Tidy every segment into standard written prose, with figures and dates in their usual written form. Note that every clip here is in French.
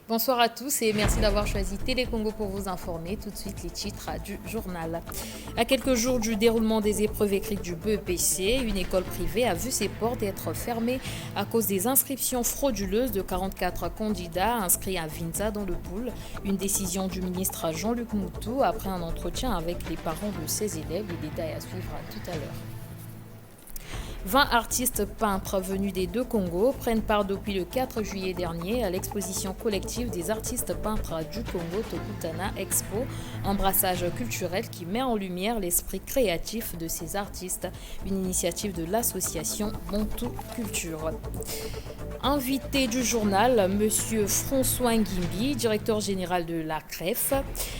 Bonsoir à tous et merci d'avoir choisi Télé Congo pour vous informer. Tout de suite les titres du journal. À quelques jours du déroulement des épreuves écrites du BEPC, une école privée a vu ses portes être fermées à cause des inscriptions frauduleuses de 44 candidats inscrits à Vinza dans le pool. Une décision du ministre Jean-Luc Moutou après un entretien avec les parents de ces élèves. Les détails à suivre tout à l'heure. 20 artistes peintres venus des deux Congos prennent part depuis le 4 juillet dernier à l'exposition collective des artistes peintres du Congo Tokutana Expo, un brassage culturel qui met en lumière l'esprit créatif de ces artistes, une initiative de l'association Bontou Culture. Invité du journal, Monsieur François Ngimbi, directeur général de la CREF.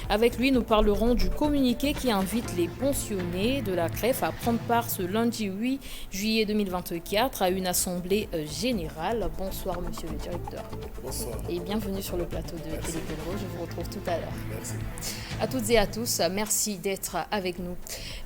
Avec lui, nous parlerons du communiqué qui invite les pensionnés de la CREF à prendre part ce lundi 8 juillet 2024 à une assemblée générale. Bonsoir Monsieur le directeur. Bonsoir. Et bienvenue sur le plateau de Télé Congo. Je vous retrouve tout à l'heure. Merci. À toutes et à tous, merci d'être avec nous.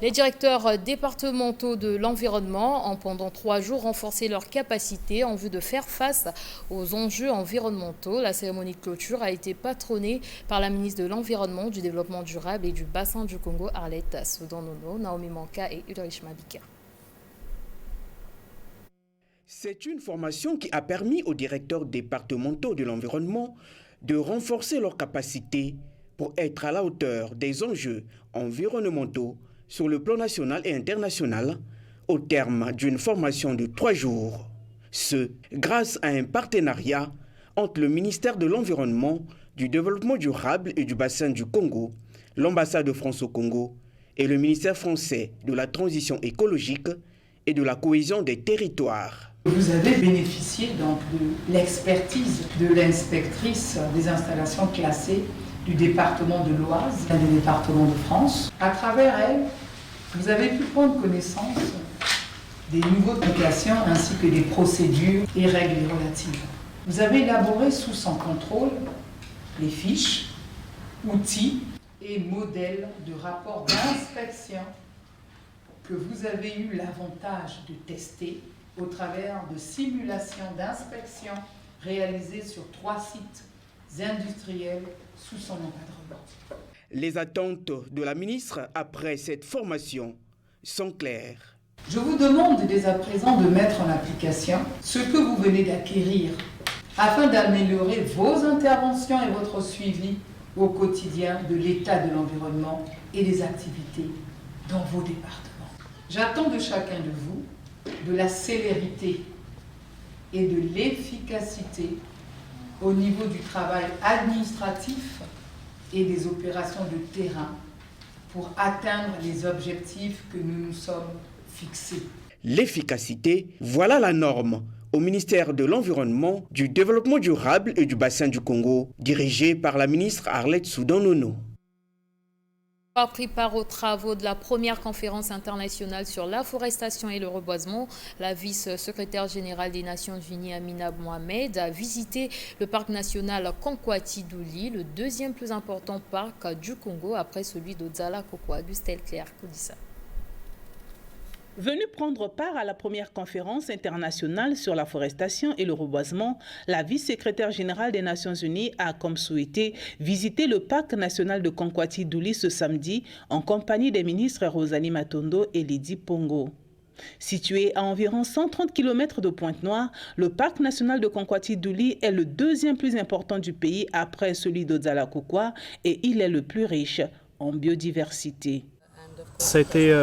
Les directeurs départementaux de l'environnement ont pendant 3 jours renforcé leurs capacités en vue de faire face aux enjeux environnementaux. La cérémonie de clôture a été patronnée par la ministre de l'Environnement, du Développement durable et du Bassin du Congo, Arlette Soudan-Nono, Naomi Manka et Ulrich Mabika. C'est une formation qui a permis aux directeurs départementaux de l'environnement de renforcer leurs capacités pour être à la hauteur des enjeux environnementaux sur le plan national et international au terme d'une formation de 3 jours. Ce, grâce à un partenariat entre le ministère de l'Environnement, du Développement durable et du Bassin du Congo, l'ambassade de France au Congo et le ministère français de la Transition écologique et de la cohésion des territoires. Vous avez bénéficié donc de l'expertise de l'inspectrice des installations classées du département de l'Oise, du département de France. À travers elle, vous avez pu prendre connaissance des nouveaux applications ainsi que des procédures et règles relatives. Vous avez élaboré sous son contrôle les fiches, outils et modèles de rapports d'inspection que vous avez eu l'avantage de tester au travers de simulations d'inspection réalisées sur 3 sites industriels sous son encadrement. Les attentes de la ministre après cette formation sont claires. Je vous demande dès à présent de mettre en application ce que vous venez d'acquérir afin d'améliorer vos interventions et votre suivi au quotidien de l'état de l'environnement et des activités dans vos départements. J'attends de chacun de vous de la célérité et de l'efficacité au niveau du travail administratif et des opérations de terrain pour atteindre les objectifs que nous nous sommes fixés. L'efficacité, voilà la norme au ministère de l'Environnement, du Développement durable et du Bassin du Congo, dirigé par la ministre Arlette Soudan-Nono. A pris part aux travaux de la première conférence internationale sur l'afforestation et le reboisement. La vice-secrétaire générale des Nations Unies, Amina Mohamed, a visité le parc national Kankwati-Douli, le 2e plus important parc du Congo après celui d'Odzala-Kokwa. Gustelle Claire Koudissa. Venue prendre part à la première conférence internationale sur la forestation et le reboisement, la vice-secrétaire générale des Nations Unies a, comme souhaité, visité le parc national de Kankwati-Douli ce samedi en compagnie des ministres Rosalie Matondo et Lydie Pongo. Situé à environ 130 km de Pointe-Noire, le parc national de Kankwati-Douli est le 2e plus important du pays après celui d'Odzala-Kokwa et il est le plus riche en biodiversité. Ça a été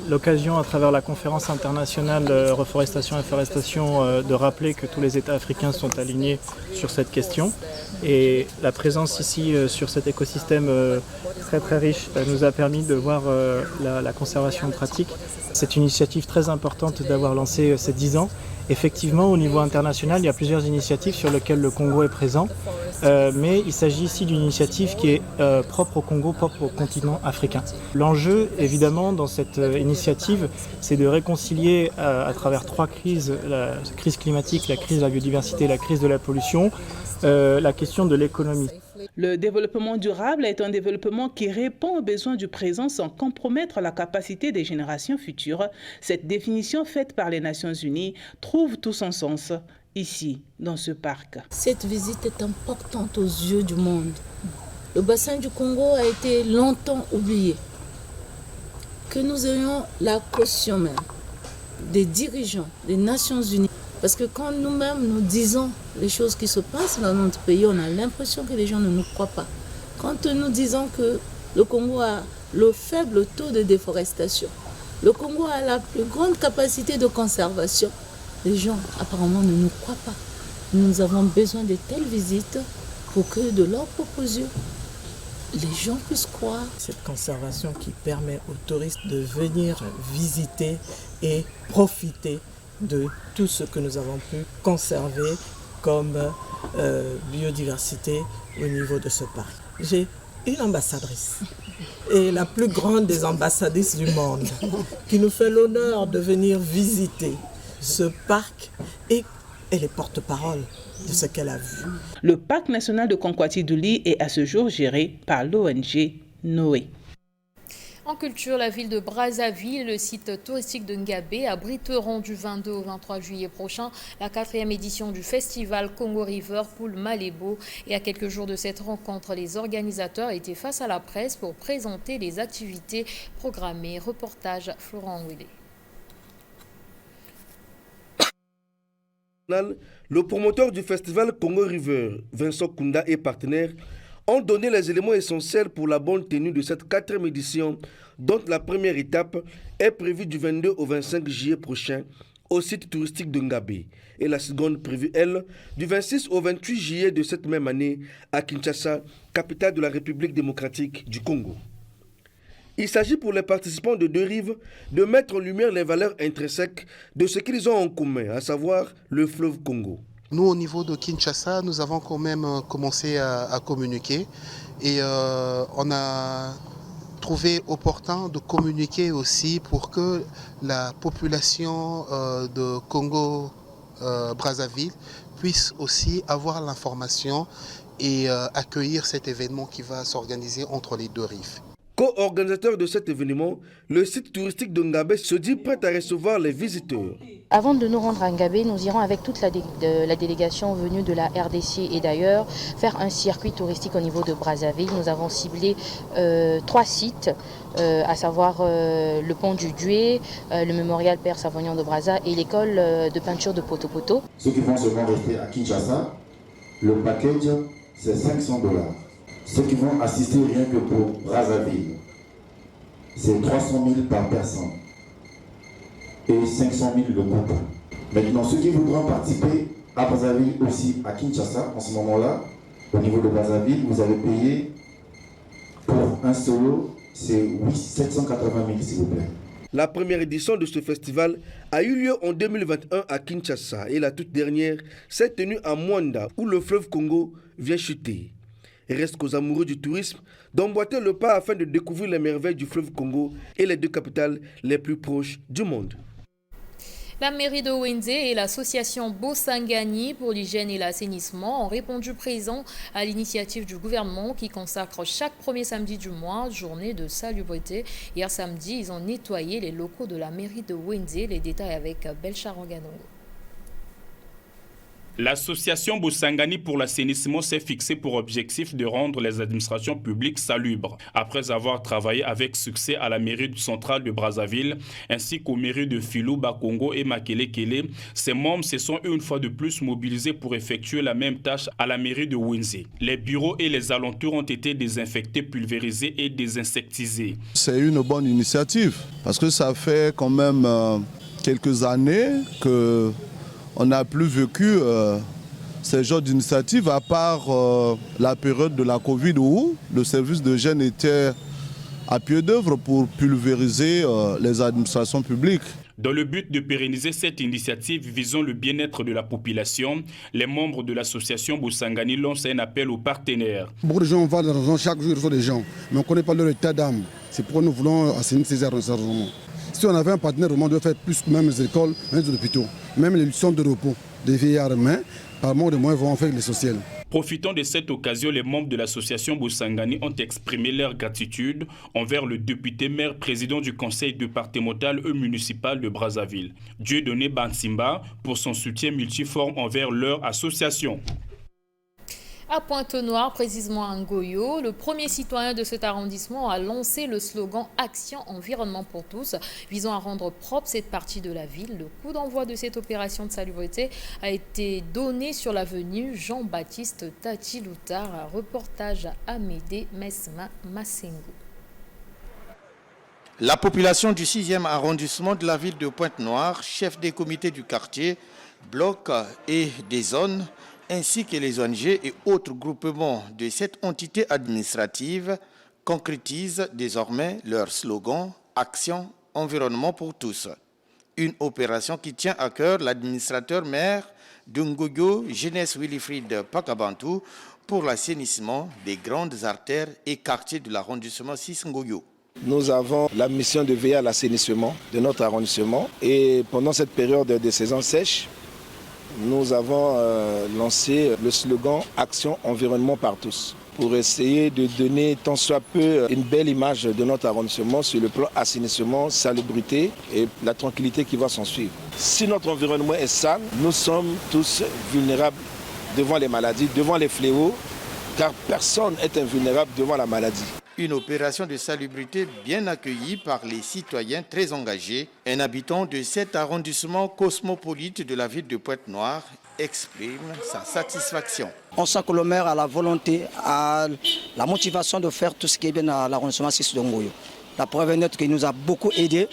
l'occasion à travers la conférence internationale reforestation et afforestation de rappeler que tous les États africains sont alignés sur cette question et la présence ici sur cet écosystème très très riche nous a permis de voir la conservation pratique. C'est une initiative très importante d'avoir lancé ces 10 ans Effectivement, au niveau international, il y a plusieurs initiatives sur lesquelles le Congo est présent, mais il s'agit ici d'une initiative qui est propre au Congo, propre au continent africain. L'enjeu, évidemment, dans cette initiative, c'est de réconcilier à travers 3 crises, la crise climatique, la crise de la biodiversité et la crise de la pollution, la question de l'économie. Le développement durable est un développement qui répond aux besoins du présent sans compromettre la capacité des générations futures. Cette définition faite par les Nations Unies trouve tout son sens ici, dans ce parc. Cette visite est importante aux yeux du monde. Le bassin du Congo a été longtemps oublié. Que nous ayons la caution même des dirigeants des Nations Unies. Parce que quand nous-mêmes nous disons les choses qui se passent dans notre pays, on a l'impression que les gens ne nous croient pas. Quand nous disons que le Congo a le faible taux de déforestation, le Congo a la plus grande capacité de conservation, les gens apparemment ne nous croient pas. Nous avons besoin de telles visites pour que de leurs propres yeux, les gens puissent croire. Cette conservation qui permet aux touristes de venir visiter et profiter de tout ce que nous avons pu conserver comme biodiversité au niveau de ce parc. J'ai une ambassadrice, et la plus grande des ambassadrices du monde, qui nous fait l'honneur de venir visiter ce parc, et elle est porte-parole de ce qu'elle a vu. Le parc national de Konkwati-Douli est à ce jour géré par l'ONG Noé. En culture, la ville de Brazzaville et le site touristique de Ngabé abriteront du 22 au 23 juillet prochain la 4e édition du festival Congo River Pool Malébo. Et à quelques jours de cette rencontre, les organisateurs étaient face à la presse pour présenter les activités programmées. Reportage Florent Ouélé. Le promoteur du festival Congo River, Vincent Kunda et partenaires, ont donné les éléments essentiels pour la bonne tenue de cette 4e édition, dont la première étape est prévue du 22 au 25 juillet prochain au site touristique de Ngabé et la seconde prévue, elle, du 26 au 28 juillet de cette même année à Kinshasa, capitale de la République démocratique du Congo. Il s'agit pour les participants de deux rives de mettre en lumière les valeurs intrinsèques de ce qu'ils ont en commun, à savoir le fleuve Congo. Nous, au niveau de Kinshasa, nous avons quand même commencé à communiquer et on a trouvé opportun de communiquer aussi pour que la population de Congo-Brazzaville puisse aussi avoir l'information et accueillir cet événement qui va s'organiser entre les deux rives. Co-organisateur de cet événement, le site touristique de Ngabé se dit prêt à recevoir les visiteurs. Avant de nous rendre à Ngabé, nous irons avec toute la délégation venue de la RDC et d'ailleurs faire un circuit touristique au niveau de Brazzaville. Nous avons ciblé 3 sites, à savoir le pont du Dué, le mémorial Père Savognon de Brazza et l'école de peinture de Poto-Poto. Ceux qui vont seulement rester à Kinshasa, le package c'est $500. Ceux qui vont assister rien que pour Brazzaville, c'est 300 000 par personne et 500 000 le groupe. Maintenant, ceux qui voudront participer à Brazzaville aussi à Kinshasa, en ce moment-là, au niveau de Brazzaville, vous allez payer pour un solo, c'est 780 000 s'il vous plaît. La première édition de ce festival a eu lieu en 2021 à Kinshasa et la toute dernière s'est tenue à Mwanda où le fleuve Congo vient chuter. Il reste qu'aux amoureux du tourisme d'emboîter le pas afin de découvrir les merveilles du fleuve Congo et les deux capitales les plus proches du monde. La mairie de Wenze et l'association Bosangani pour l'hygiène et l'assainissement ont répondu présent à l'initiative du gouvernement qui consacre chaque premier samedi du mois journée de salubrité. Hier samedi, ils ont nettoyé les locaux de la mairie de Wenze. Les détails avec Belcharanganongo. L'association Bosangani pour l'assainissement s'est fixée pour objectif de rendre les administrations publiques salubres. Après avoir travaillé avec succès à la mairie centrale de Brazzaville, ainsi qu'aux mairies de Filou, Bakongo et Makele-Kele, ses membres se sont une fois de plus mobilisés pour effectuer la même tâche à la mairie de Wenze. Les bureaux et les alentours ont été désinfectés, pulvérisés et désinsectisés. C'est une bonne initiative parce que ça fait quand même quelques années que on n'a plus vécu ces genres d'initiatives à part la période de la Covid où le service de hygiène était à pied d'œuvre pour pulvériser les administrations publiques. Dans le but de pérenniser cette initiative visant le bien-être de la population, les membres de l'association Bosangani lancent un appel aux partenaires. Beaucoup de gens vont dans la région, chaque jour ils reçoivent des gens, mais on ne connaît pas leur état d'âme. C'est pourquoi nous voulons assainir ces arrondissements. Si on avait un partenaire, on devrait faire plus, même les écoles, même les hôpitaux, même les centres de repos, des vieillards, mais par manque de moyens, vont faire les sociales. Profitant de cette occasion, les membres de l'association Bosangani ont exprimé leur gratitude envers le député maire président du conseil départemental et municipal de Brazzaville, Dieudonné Bansimba, pour son soutien multiforme envers leur association. À Pointe-Noire, précisément à Ngoyo, le premier citoyen de cet arrondissement a lancé le slogan « Action Environnement pour tous » visant à rendre propre cette partie de la ville. Le coup d'envoi de cette opération de salubrité a été donné sur l'avenue Jean-Baptiste Tati-Loutard. Un reportage à Amédée Mesma Massengo. La population du 6e arrondissement de la ville de Pointe-Noire, chef des comités du quartier, blocs et des zones, ainsi que les ONG et autres groupements de cette entité administrative concrétisent désormais leur slogan « Action Environnement pour tous ». Une opération qui tient à cœur l'administrateur maire de Ngoyo, Jeunesse Wilfried Pakabantou, pour l'assainissement des grandes artères et quartiers de l'arrondissement 6 Ngoyo. Nous avons la mission de veiller à l'assainissement de notre arrondissement et pendant cette période de saison sèche, nous avons lancé le slogan « Action Environnement par tous » pour essayer de donner tant soit peu une belle image de notre arrondissement sur le plan assainissement, salubrité et la tranquillité qui va s'en suivre. Si notre environnement est sale, nous sommes tous vulnérables devant les maladies, devant les fléaux, car personne n'est invulnérable devant la maladie. Une opération de salubrité bien accueillie par les citoyens très engagés. Un habitant de cet arrondissement cosmopolite de la ville de Pointe-Noire exprime sa satisfaction. On sent que le maire a la volonté, a la motivation de faire tout ce qui est bien à l'arrondissement 6 de Ngoyo. La preuve est nette qu'il nous a beaucoup aidé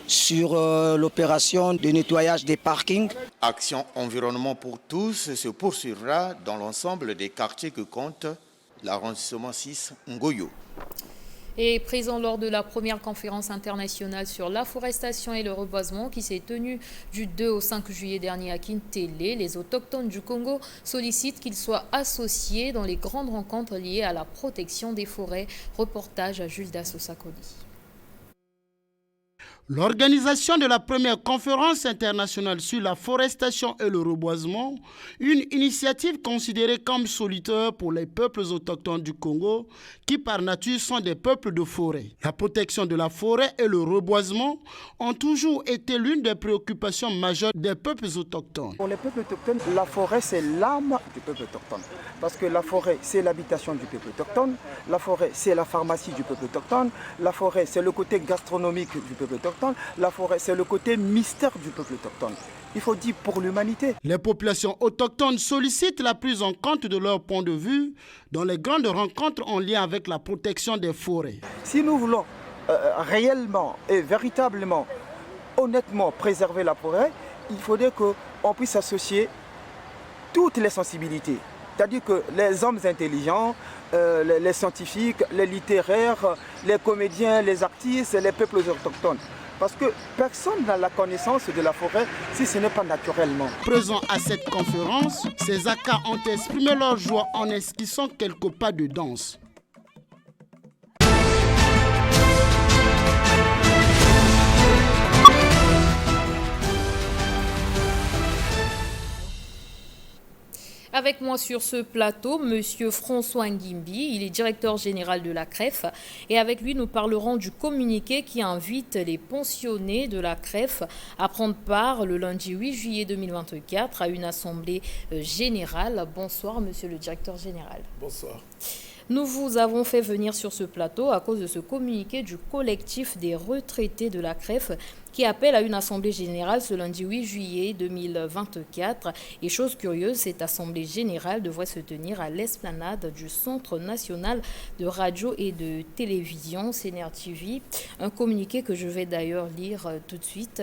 sur l'opération de nettoyage des parkings. Action Environnement pour tous se poursuivra dans l'ensemble des quartiers que compte l'arrondissement 6 Ngoyo. Et présent lors de la première conférence internationale sur l'afforestation et le reboisement qui s'est tenue du 2 au 5 juillet dernier à Kintélé, les autochtones du Congo sollicitent qu'ils soient associés dans les grandes rencontres liées à la protection des forêts. Reportage à Jules Dassosakoli. L'organisation de la première conférence internationale sur la forestation et le reboisement, une initiative considérée comme solitaire pour les peuples autochtones du Congo, qui par nature sont des peuples de forêt. La protection de la forêt et le reboisement ont toujours été l'une des préoccupations majeures des peuples autochtones. Pour les peuples autochtones, la forêt c'est l'âme du peuple autochtone. Parce que la forêt c'est l'habitation du peuple autochtone, la forêt c'est la pharmacie du peuple autochtone, la forêt c'est le côté gastronomique du peuple autochtone. La forêt, c'est le côté mystère du peuple autochtone. Il faut dire pour l'humanité. Les populations autochtones sollicitent la prise en compte de leur point de vue dans les grandes rencontres en lien avec la protection des forêts. Si nous voulons réellement et véritablement, honnêtement préserver la forêt, il faudrait qu'on puisse associer toutes les sensibilités. C'est-à-dire que les hommes intelligents, les scientifiques, les littéraires, les comédiens, les artistes, les peuples autochtones. Parce que personne n'a la connaissance de la forêt si ce n'est pas naturellement. Présents à cette conférence, ces Akas ont exprimé leur joie en esquissant quelques pas de danse. Avec moi sur ce plateau, Monsieur François Ngimbi, il est directeur général de la CREF. Et avec lui, nous parlerons du communiqué qui invite les pensionnés de la CREF à prendre part le lundi 8 juillet 2024 à une assemblée générale. Bonsoir, Monsieur le directeur général. Bonsoir. Nous vous avons fait venir sur ce plateau à cause de ce communiqué du collectif des retraités de la CREF qui appelle à une assemblée générale ce lundi 8 juillet 2024. Et chose curieuse, cette assemblée générale devrait se tenir à l'esplanade du Centre national de radio et de télévision, CNR TV. Un communiqué que je vais d'ailleurs lire tout de suite.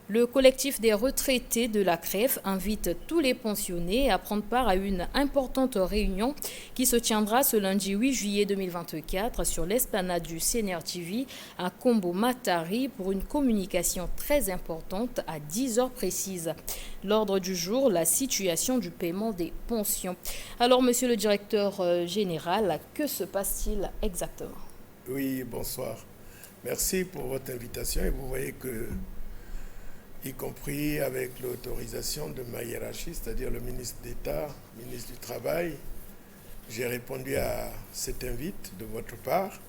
Le collectif des retraités de la CREF invite tous les pensionnés à prendre part à une importante réunion qui se tiendra ce lundi 8 juillet 2024 sur l'esplanade du CNR TV à Kombo Matari pour une communication très importante à 10 heures précises. L'ordre du jour, la situation du paiement des pensions. Alors, monsieur le directeur général, que se passe-t-il exactement? Oui, bonsoir. Merci pour votre invitation et vous voyez que, y compris avec l'autorisation de ma hiérarchie, c'est-à-dire le ministre d'État, ministre du Travail, j'ai répondu à cette invite de votre part,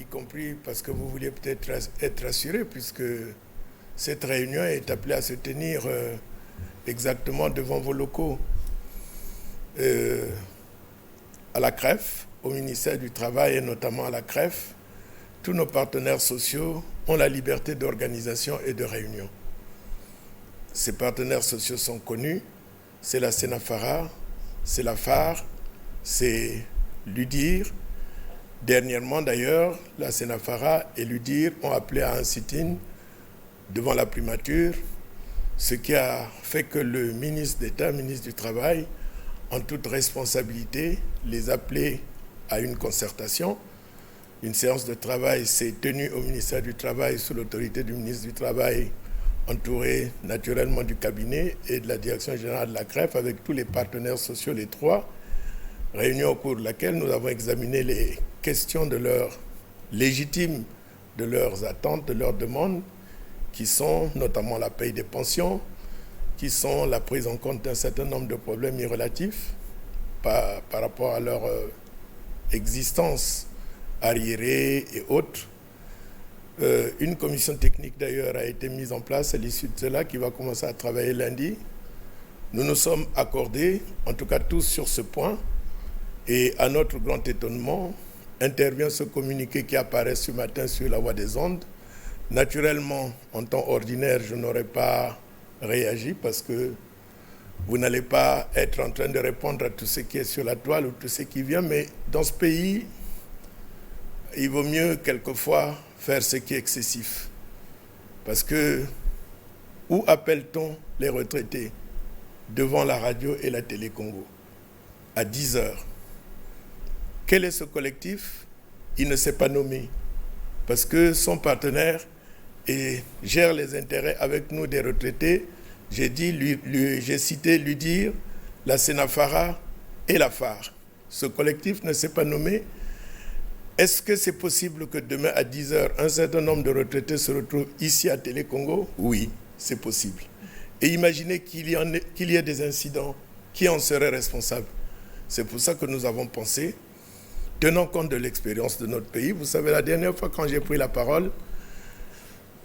y compris parce que vous vouliez peut-être être assuré, puisque cette réunion est appelée à se tenir exactement devant vos locaux à la CREF, au ministère du Travail et notamment à la CREF. Tous nos partenaires sociaux ont la liberté d'organisation et de réunion. Ces partenaires sociaux sont connus, c'est la Senafara, c'est la FAR, c'est l'UDIR. Dernièrement d'ailleurs, la Senafara et l'UDIR ont appelé à un sit-in devant la primature, ce qui a fait que le ministre d'État, ministre du Travail, en toute responsabilité, les a appelés à une concertation. Une séance de travail s'est tenue au ministère du Travail sous l'autorité du ministre du Travail, entouré naturellement du cabinet et de la direction générale de la CREF avec tous les partenaires sociaux, les trois, réunion au cours de laquelle nous avons examiné les questions de leurs légitimes, de leurs attentes, de leurs demandes, qui sont notamment la paye des pensions, qui sont la prise en compte d'un certain nombre de problèmes irrelatifs par rapport à leur existence arriérée et autres. Une commission technique d'ailleurs a été mise en place à l'issue de cela qui va commencer à travailler lundi. Nous nous sommes accordés, en tout cas tous sur ce point, et à notre grand étonnement, intervient ce communiqué qui apparaît ce matin sur la voie des ondes. Naturellement, en temps ordinaire, je n'aurais pas réagi parce que vous n'allez pas être en train de répondre à tout ce qui est sur la toile ou tout ce qui vient, mais dans ce pays, il vaut mieux quelquefois faire ce qui est excessif. Parce que où appelle-t-on les retraités? Devant la radio et la télé Congo, à 10 heures. Quel est ce collectif? Il ne s'est pas nommé, parce que son partenaire gère les intérêts avec nous des retraités. J'ai cité l'UDIR, la Senafara et la FAR. Ce collectif ne s'est pas nommé. Est-ce que c'est possible que demain à 10 heures, un certain nombre de retraités se retrouvent ici à Télé Congo? Oui, c'est possible. Et imaginez qu'il y ait des incidents. Qui en serait responsable? C'est pour ça que nous avons pensé, tenant compte de l'expérience de notre pays. Vous savez, la dernière fois quand j'ai pris la parole,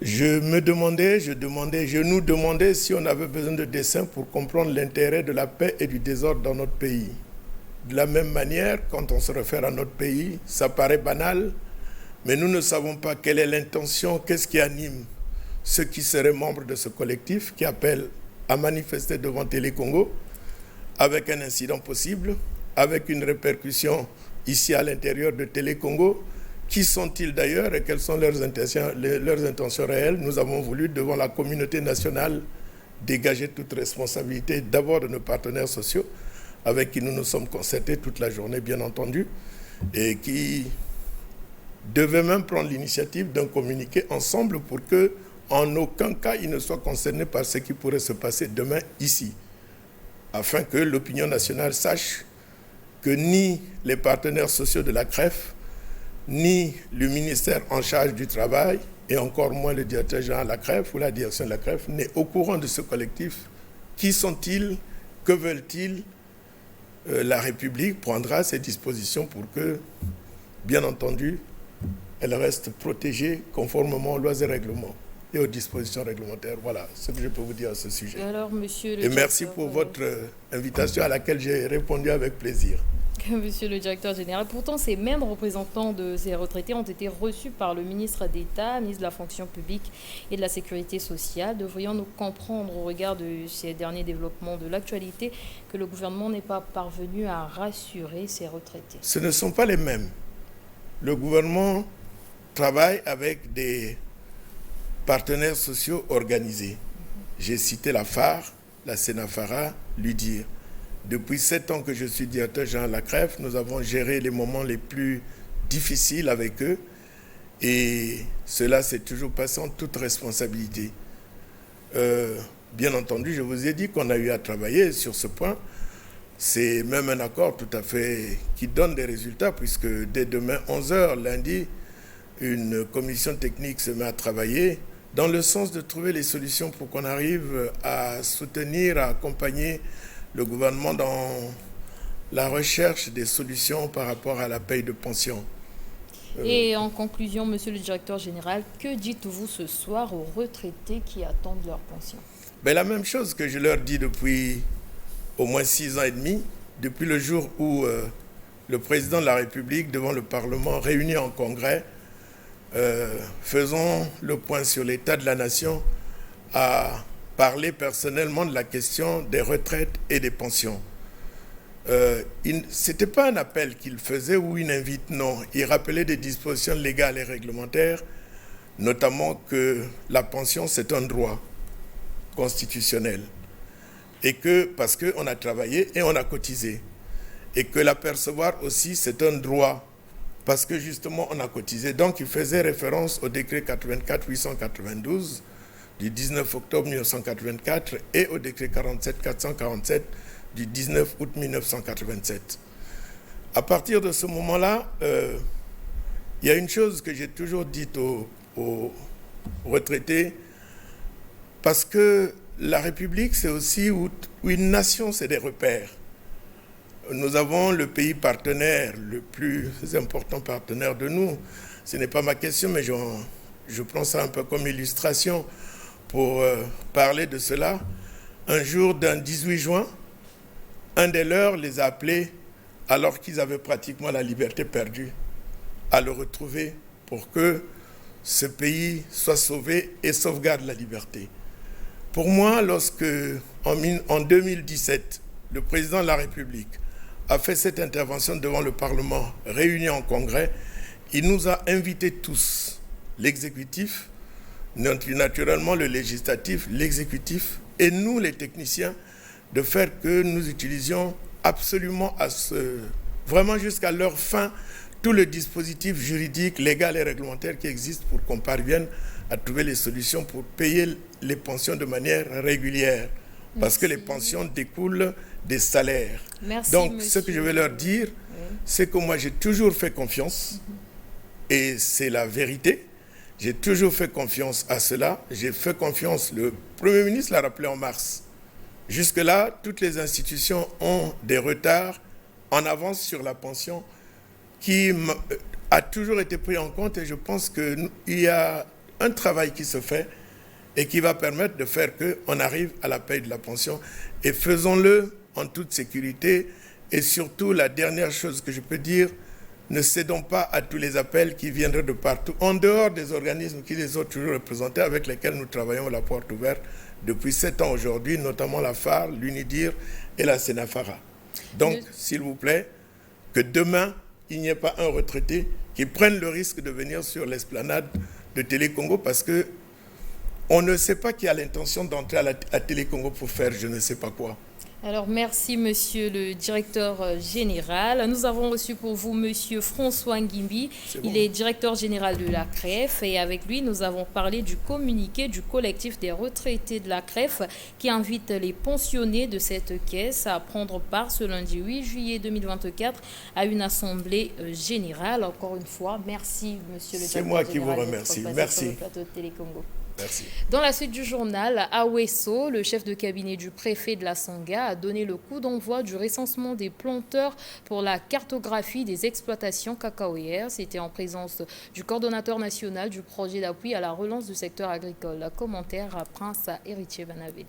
je nous demandais si on avait besoin de dessins pour comprendre l'intérêt de la paix et du désordre dans notre pays. De la même manière, quand on se réfère à notre pays, ça paraît banal, mais nous ne savons pas quelle est l'intention, qu'est-ce qui anime ceux qui seraient membres de ce collectif qui appelle à manifester devant Télé Congo avec un incident possible, avec une répercussion ici à l'intérieur de Télé Congo. Qui sont-ils d'ailleurs et quelles sont leurs intentions réelles? Nous avons voulu, devant la communauté nationale, dégager toute responsabilité d'abord de nos partenaires sociaux, avec qui nous nous sommes concertés toute la journée, bien entendu, et qui devaient même prendre l'initiative d'un communiqué ensemble pour que, en aucun cas, ils ne soient concernés par ce qui pourrait se passer demain ici, afin que l'opinion nationale sache que ni les partenaires sociaux de la CREF, ni le ministère en charge du travail, et encore moins le directeur général de la CREF ou la direction de la CREF, n'est au courant de ce collectif. Qui sont-ils? Que veulent-ils? La République prendra ses dispositions pour que, bien entendu, elle reste protégée conformément aux lois et règlements et aux dispositions réglementaires. Voilà ce que je peux vous dire à ce sujet. Alors, monsieur et merci pour votre invitation à laquelle j'ai répondu avec plaisir. Monsieur le directeur général, pourtant ces mêmes représentants de ces retraités ont été reçus par le ministre d'État, ministre de la fonction publique et de la sécurité sociale. Devrions-nous comprendre au regard de ces derniers développements de l'actualité que le gouvernement n'est pas parvenu à rassurer ces retraités? Ce ne sont pas les mêmes. Le gouvernement travaille avec des partenaires sociaux organisés. j'ai cité la phare, la Sénafara, l'UDIR. Depuis 7 ans que je suis directeur général de la CREF, nous avons géré les moments les plus difficiles avec eux et cela s'est toujours passé en toute responsabilité. Bien entendu, je vous ai dit qu'on a eu à travailler sur ce point. C'est même un accord tout à fait qui donne des résultats puisque dès demain, 11h, lundi, une commission technique se met à travailler dans le sens de trouver les solutions pour qu'on arrive à soutenir, à accompagner le gouvernement dans la recherche des solutions par rapport à la paye de pension. Et en conclusion, monsieur le directeur général, que dites-vous ce soir aux retraités qui attendent leur pension? La même chose que je leur dis depuis au moins 6 ans et demi, depuis le jour où le président de la République, devant le Parlement, réuni en congrès, faisons le point sur l'état de la nation, a parlé personnellement de la question des retraites et des pensions. Ce n'était pas un appel qu'il faisait ou une invite, non. Il rappelait des dispositions légales et réglementaires, notamment que la pension, c'est un droit constitutionnel. Et que, parce qu'on a travaillé et on a cotisé. Et que l'apercevoir aussi, c'est un droit, parce que justement, on a cotisé. Donc, il faisait référence au décret 84-892 du 19 octobre 1984 et au décret 47-447 du 19 août 1987. À partir de ce moment-là, il y a une chose que j'ai toujours dite aux retraités, parce que la République, c'est aussi où une nation, c'est des repères. Nous avons le pays partenaire, le plus important partenaire de nous. Ce n'est pas ma question, mais je prends ça un peu comme illustration pour parler de cela. Un jour d'un 18 juin, un des leurs les a appelés, alors qu'ils avaient pratiquement la liberté perdue, à le retrouver pour que ce pays soit sauvé et sauvegarde la liberté. Pour moi, lorsque, en 2017, le président de la République a fait cette intervention devant le Parlement, réuni en congrès, il nous a invités tous, l'exécutif, naturellement le législatif, l'exécutif, et nous, les techniciens, de faire que nous utilisions absolument vraiment jusqu'à leur fin, tout le dispositif juridique, légal et réglementaire qui existe pour qu'on parvienne à trouver les solutions pour payer les pensions de manière régulière. Merci. Parce que les pensions découlent des salaires. Merci, donc, monsieur. ce que je vais leur dire, c'est que moi, j'ai toujours fait confiance, et c'est la vérité. J'ai toujours fait confiance à cela. J'ai fait confiance, le Premier ministre l'a rappelé en mars. Jusque-là, toutes les institutions ont des retards en avance sur la pension qui a toujours été pris en compte, et je pense qu'il y a un travail qui se fait et qui va permettre de faire qu'on arrive à la paye de la pension, et faisons-le en toute sécurité. Et surtout, la dernière chose que je peux dire, ne cédons pas à tous les appels qui viendraient de partout, en dehors des organismes qui les ont toujours représentés, avec lesquels nous travaillons la porte ouverte depuis 7 ans aujourd'hui, notamment la phare, l'UNIDIR et la Sénafara. Donc, s'il vous plaît, que demain, il n'y ait pas un retraité qui prenne le risque de venir sur l'esplanade de Télé Congo, parce que on ne sait pas qui a l'intention d'entrer à Télé Congo pour faire je ne sais pas quoi. Alors, merci, monsieur le directeur général. Nous avons reçu pour vous monsieur François Ngimbi. Il est directeur général de la CREF, et avec lui, nous avons parlé du communiqué du collectif des retraités de la CREF qui invite les pensionnés de cette caisse à prendre part ce lundi 8 juillet 2024 à une assemblée générale. Encore une fois, merci, monsieur le directeur général. C'est moi qui vous remercie. Merci. Sur le plateau de Télé Congo. Merci. Dans la suite du journal, à Ouesso, le chef de cabinet du préfet de la Sangha a donné le coup d'envoi du recensement des planteurs pour la cartographie des exploitations cacaoyères. C'était en présence du coordonnateur national du projet d'appui à la relance du secteur agricole. Commentaire à Prince Héritier Banaveli.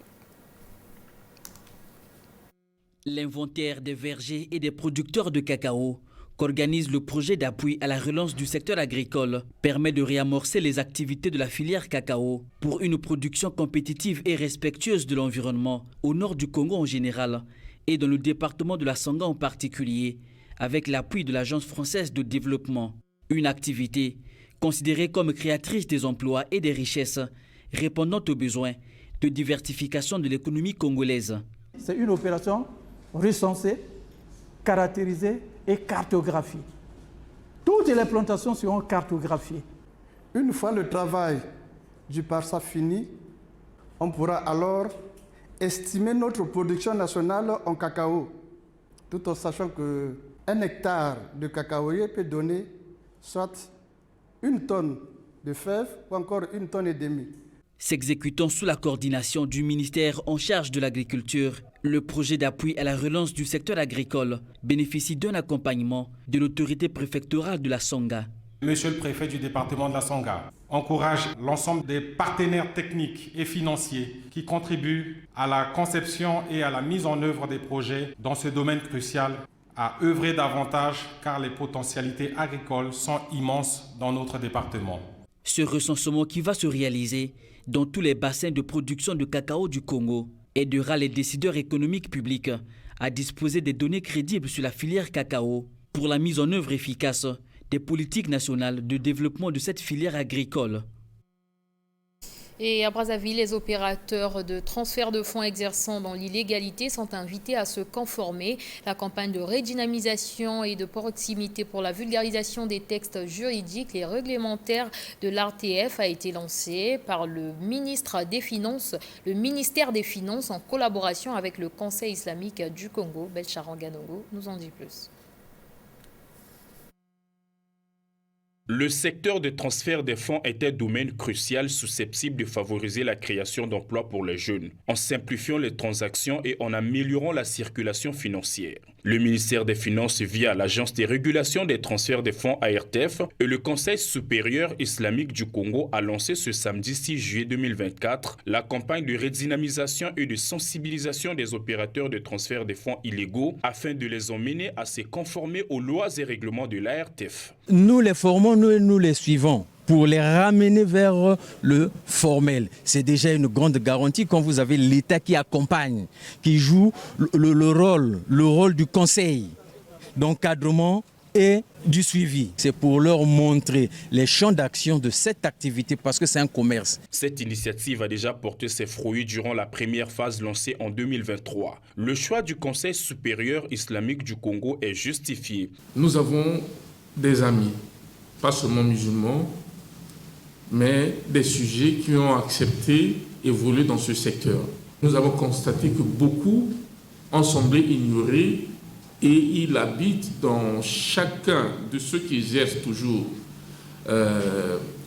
L'inventaire des vergers et des producteurs de cacao qu'organise le projet d'appui à la relance du secteur agricole permet de réamorcer les activités de la filière cacao pour une production compétitive et respectueuse de l'environnement au nord du Congo en général et dans le département de la Sangha en particulier, avec l'appui de l'Agence française de développement. Une activité considérée comme créatrice des emplois et des richesses, répondant aux besoins de diversification de l'économie congolaise. C'est une opération recensée, caractérisée et cartographiée. Toutes les plantations seront cartographiées. Une fois le travail du PARSA fini, on pourra alors estimer notre production nationale en cacao, tout en sachant qu'un hectare de cacaoyer peut donner soit 1 tonne de fèves ou encore 1,5 tonnes. S'exécutant sous la coordination du ministère en charge de l'agriculture, le projet d'appui à la relance du secteur agricole bénéficie d'un accompagnement de l'autorité préfectorale de la Songa. Monsieur le préfet du département de la Songa encourage l'ensemble des partenaires techniques et financiers qui contribuent à la conception et à la mise en œuvre des projets dans ce domaine crucial à œuvrer davantage car les potentialités agricoles sont immenses dans notre département. Ce recensement qui va se réaliser dans tous les bassins de production de cacao du Congo aidera les décideurs économiques publics à disposer des données crédibles sur la filière cacao pour la mise en œuvre efficace des politiques nationales de développement de cette filière agricole. Et à Brazzaville, les opérateurs de transfert de fonds exerçant dans l'illégalité sont invités à se conformer. La campagne de redynamisation et de proximité pour la vulgarisation des textes juridiques et réglementaires de l'ARTF a été lancée par le ministère des Finances en collaboration avec le Conseil islamique du Congo. Belcharanganongo nous en dit plus. Le secteur de transfert des fonds est un domaine crucial susceptible de favoriser la création d'emplois pour les jeunes, en simplifiant les transactions et en améliorant la circulation financière. Le ministère des Finances, via l'Agence de régulation des transferts des fonds ARTF et le Conseil supérieur islamique du Congo a lancé ce samedi 6 juillet 2024 la campagne de redynamisation et de sensibilisation des opérateurs de transfert des fonds illégaux afin de les emmener à se conformer aux lois et règlements de l'ARTF. Nous les formons, nous les suivons pour les ramener vers le formel. C'est déjà une grande garantie quand vous avez l'État qui accompagne, qui joue le rôle du conseil, d'encadrement et du suivi. C'est pour leur montrer les champs d'action de cette activité parce que c'est un commerce. Cette initiative a déjà porté ses fruits durant la première phase lancée en 2023. Le choix du Conseil supérieur islamique du Congo est justifié. Nous avons des amis, pas seulement musulmans, mais des sujets qui ont accepté évoluer dans ce secteur. Nous avons constaté que beaucoup ont semblé ignorer et il habite dans chacun de ceux qui exercent toujours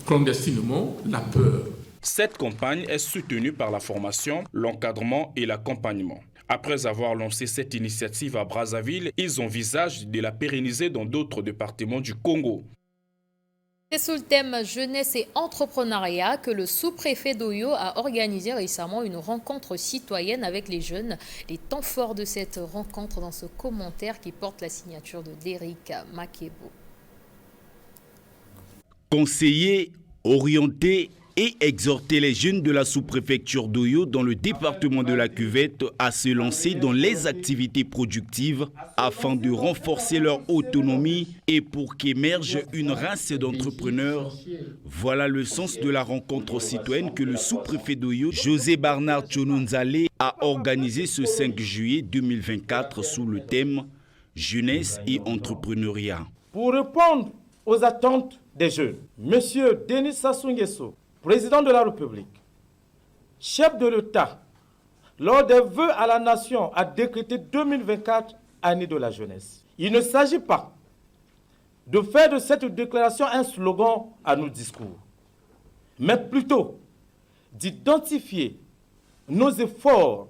clandestinement la peur. Cette campagne est soutenue par la formation, l'encadrement et l'accompagnement. Après avoir lancé cette initiative à Brazzaville, ils envisagent de la pérenniser dans d'autres départements du Congo. C'est sous le thème jeunesse et entrepreneuriat que le sous-préfet d'Oyo a organisé récemment une rencontre citoyenne avec les jeunes. Les temps forts de cette rencontre dans ce commentaire qui porte la signature de Derrick Makebo. Conseiller, orienter et exhorter les jeunes de la sous-préfecture d'Oyo dans le département de la Cuvette à se lancer dans les activités productives afin de renforcer leur autonomie et pour qu'émerge une race d'entrepreneurs. Voilà le sens de la rencontre citoyenne que le sous-préfet d'Oyo, José Bernard Tchononzale, a organisée ce 5 juillet 2024 sous le thème « Jeunesse et entrepreneuriat ». Pour répondre aux attentes des jeunes, M. Denis Sassou Nguesso, président de la République, chef de l'État, lors des vœux à la nation, a décrété 2024 année de la jeunesse. Il ne s'agit pas de faire de cette déclaration un slogan à nos discours, mais plutôt d'identifier nos efforts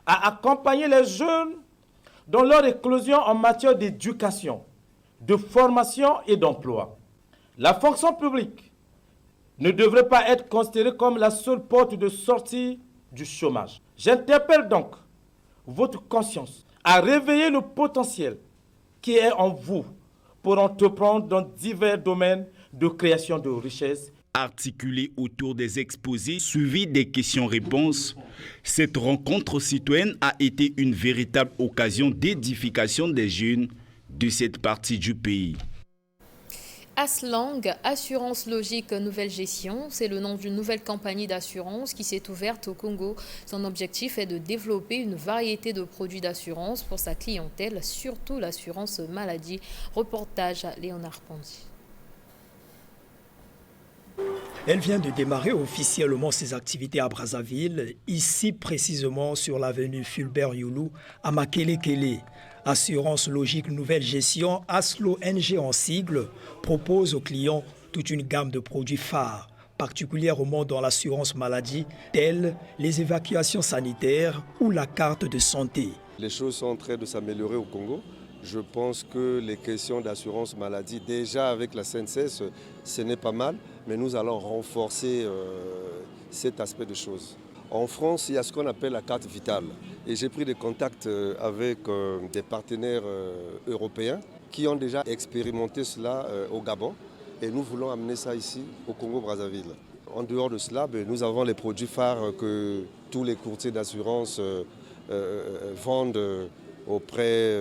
à accompagner les jeunes dans leur éclosion en matière d'éducation, de formation et d'emploi. La fonction publique ne devrait pas être considérée comme la seule porte de sortie du chômage. J'interpelle donc votre conscience à réveiller le potentiel qui est en vous pour entreprendre dans divers domaines de création de richesses. Articulée autour des exposés suivis des questions-réponses, cette rencontre citoyenne a été une véritable occasion d'édification des jeunes de cette partie du pays. Aslang, Assurance Logique Nouvelle Gestion, c'est le nom d'une nouvelle compagnie d'assurance qui s'est ouverte au Congo. Son objectif est de développer une variété de produits d'assurance pour sa clientèle, surtout l'assurance maladie. Reportage à Léonard Pondy. Elle vient de démarrer officiellement ses activités à Brazzaville, ici précisément sur l'avenue Fulbert Youlou, à Makelekele. Assurance Logique Nouvelle Gestion, ASLO NG en sigle, propose aux clients toute une gamme de produits phares, particulièrement dans l'assurance maladie, telles les évacuations sanitaires ou la carte de santé. Les choses sont en train de s'améliorer au Congo. Je pense que les questions d'assurance maladie, déjà avec la CNCS, ce n'est pas mal, mais nous allons renforcer cet aspect de choses. En France, il y a ce qu'on appelle la carte vitale. Et j'ai pris des contacts avec des partenaires européens qui ont déjà expérimenté cela au Gabon. Et nous voulons amener ça ici, au Congo-Brazzaville. En dehors de cela, nous avons les produits phares que tous les courtiers d'assurance vendent auprès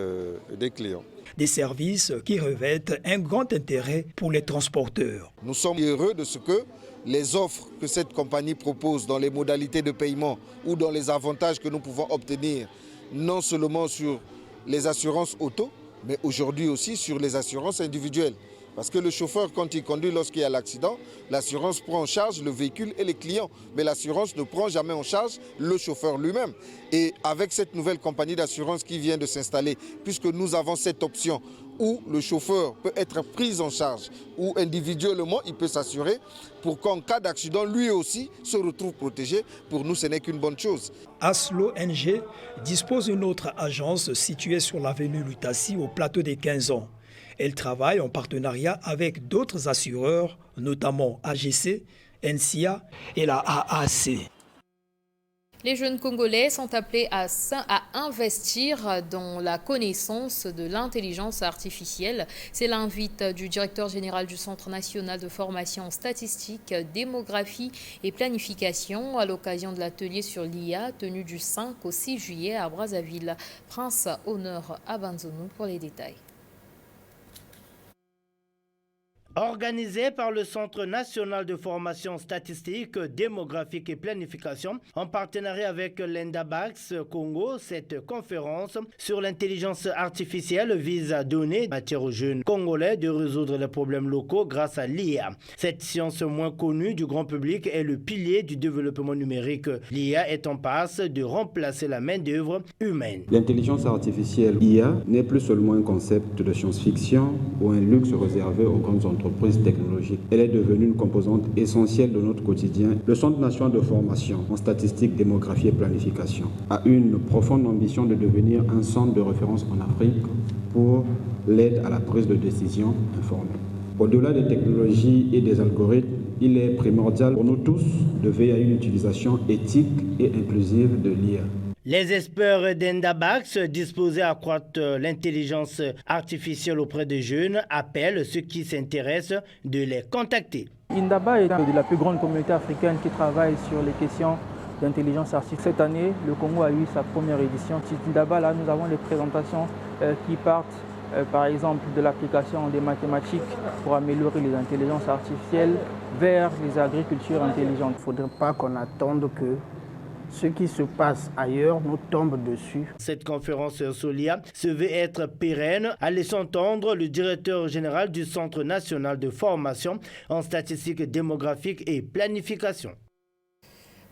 des clients. Des services qui revêtent un grand intérêt pour les transporteurs. Nous sommes heureux de ce que les offres que cette compagnie propose dans les modalités de paiement ou dans les avantages que nous pouvons obtenir, non seulement sur les assurances auto, mais aujourd'hui aussi sur les assurances individuelles. Parce que le chauffeur, quand il conduit lorsqu'il y a l'accident, l'assurance prend en charge le véhicule et les clients. Mais l'assurance ne prend jamais en charge le chauffeur lui-même. Et avec cette nouvelle compagnie d'assurance qui vient de s'installer, puisque nous avons cette option où le chauffeur peut être pris en charge, où individuellement il peut s'assurer pour qu'en cas d'accident, lui aussi se retrouve protégé. Pour nous, ce n'est qu'une bonne chose. ASLO NG dispose d'une autre agence située sur l'avenue Lutassi au plateau des 15 ans. Elle travaille en partenariat avec d'autres assureurs, notamment AGC, NCA et la AAC. Les jeunes Congolais sont appelés à investir dans la connaissance de l'intelligence artificielle. C'est l'invite du directeur général du Centre national de formation statistique, démographie et planification à l'occasion de l'atelier sur l'IA tenu du 5 au 6 juillet à Brazzaville. Prince Honneur Abanzonou pour les détails. Organisé par le Centre national de formation statistique, démographique et planification, en partenariat avec l'Endabax Congo, cette conférence sur l'intelligence artificielle vise à donner matière aux jeunes congolais de résoudre les problèmes locaux grâce à l'IA. Cette science moins connue du grand public est le pilier du développement numérique. L'IA est en passe de remplacer la main-d'œuvre humaine. L'intelligence artificielle IA n'est plus seulement un concept de science-fiction ou un luxe réservé aux grandes entreprises technologiques. Elle est devenue une composante essentielle de notre quotidien. Le Centre national de formation en statistique, démographie et planification a une profonde ambition de devenir un centre de référence en Afrique pour l'aide à la prise de décision informée. Au-delà des technologies et des algorithmes, il est primordial pour nous tous de veiller à une utilisation éthique et inclusive de l'IA. Les experts d'Endabax, disposés à accroître l'intelligence artificielle auprès des jeunes, appellent ceux qui s'intéressent de les contacter. Indaba est de la plus grande communauté africaine qui travaille sur les questions d'intelligence artificielle. Cette année, le Congo a eu sa première édition. Indaba, là, nous avons des présentations qui partent, par exemple, de l'application des mathématiques pour améliorer les intelligences artificielles vers les agricultures intelligentes. Il ne faudrait pas qu'on attende que ce qui se passe ailleurs nous tombe dessus. Cette conférence sur l'IA se veut être pérenne, a laissé entendre le directeur général du Centre national de formation en statistique démographique et planification.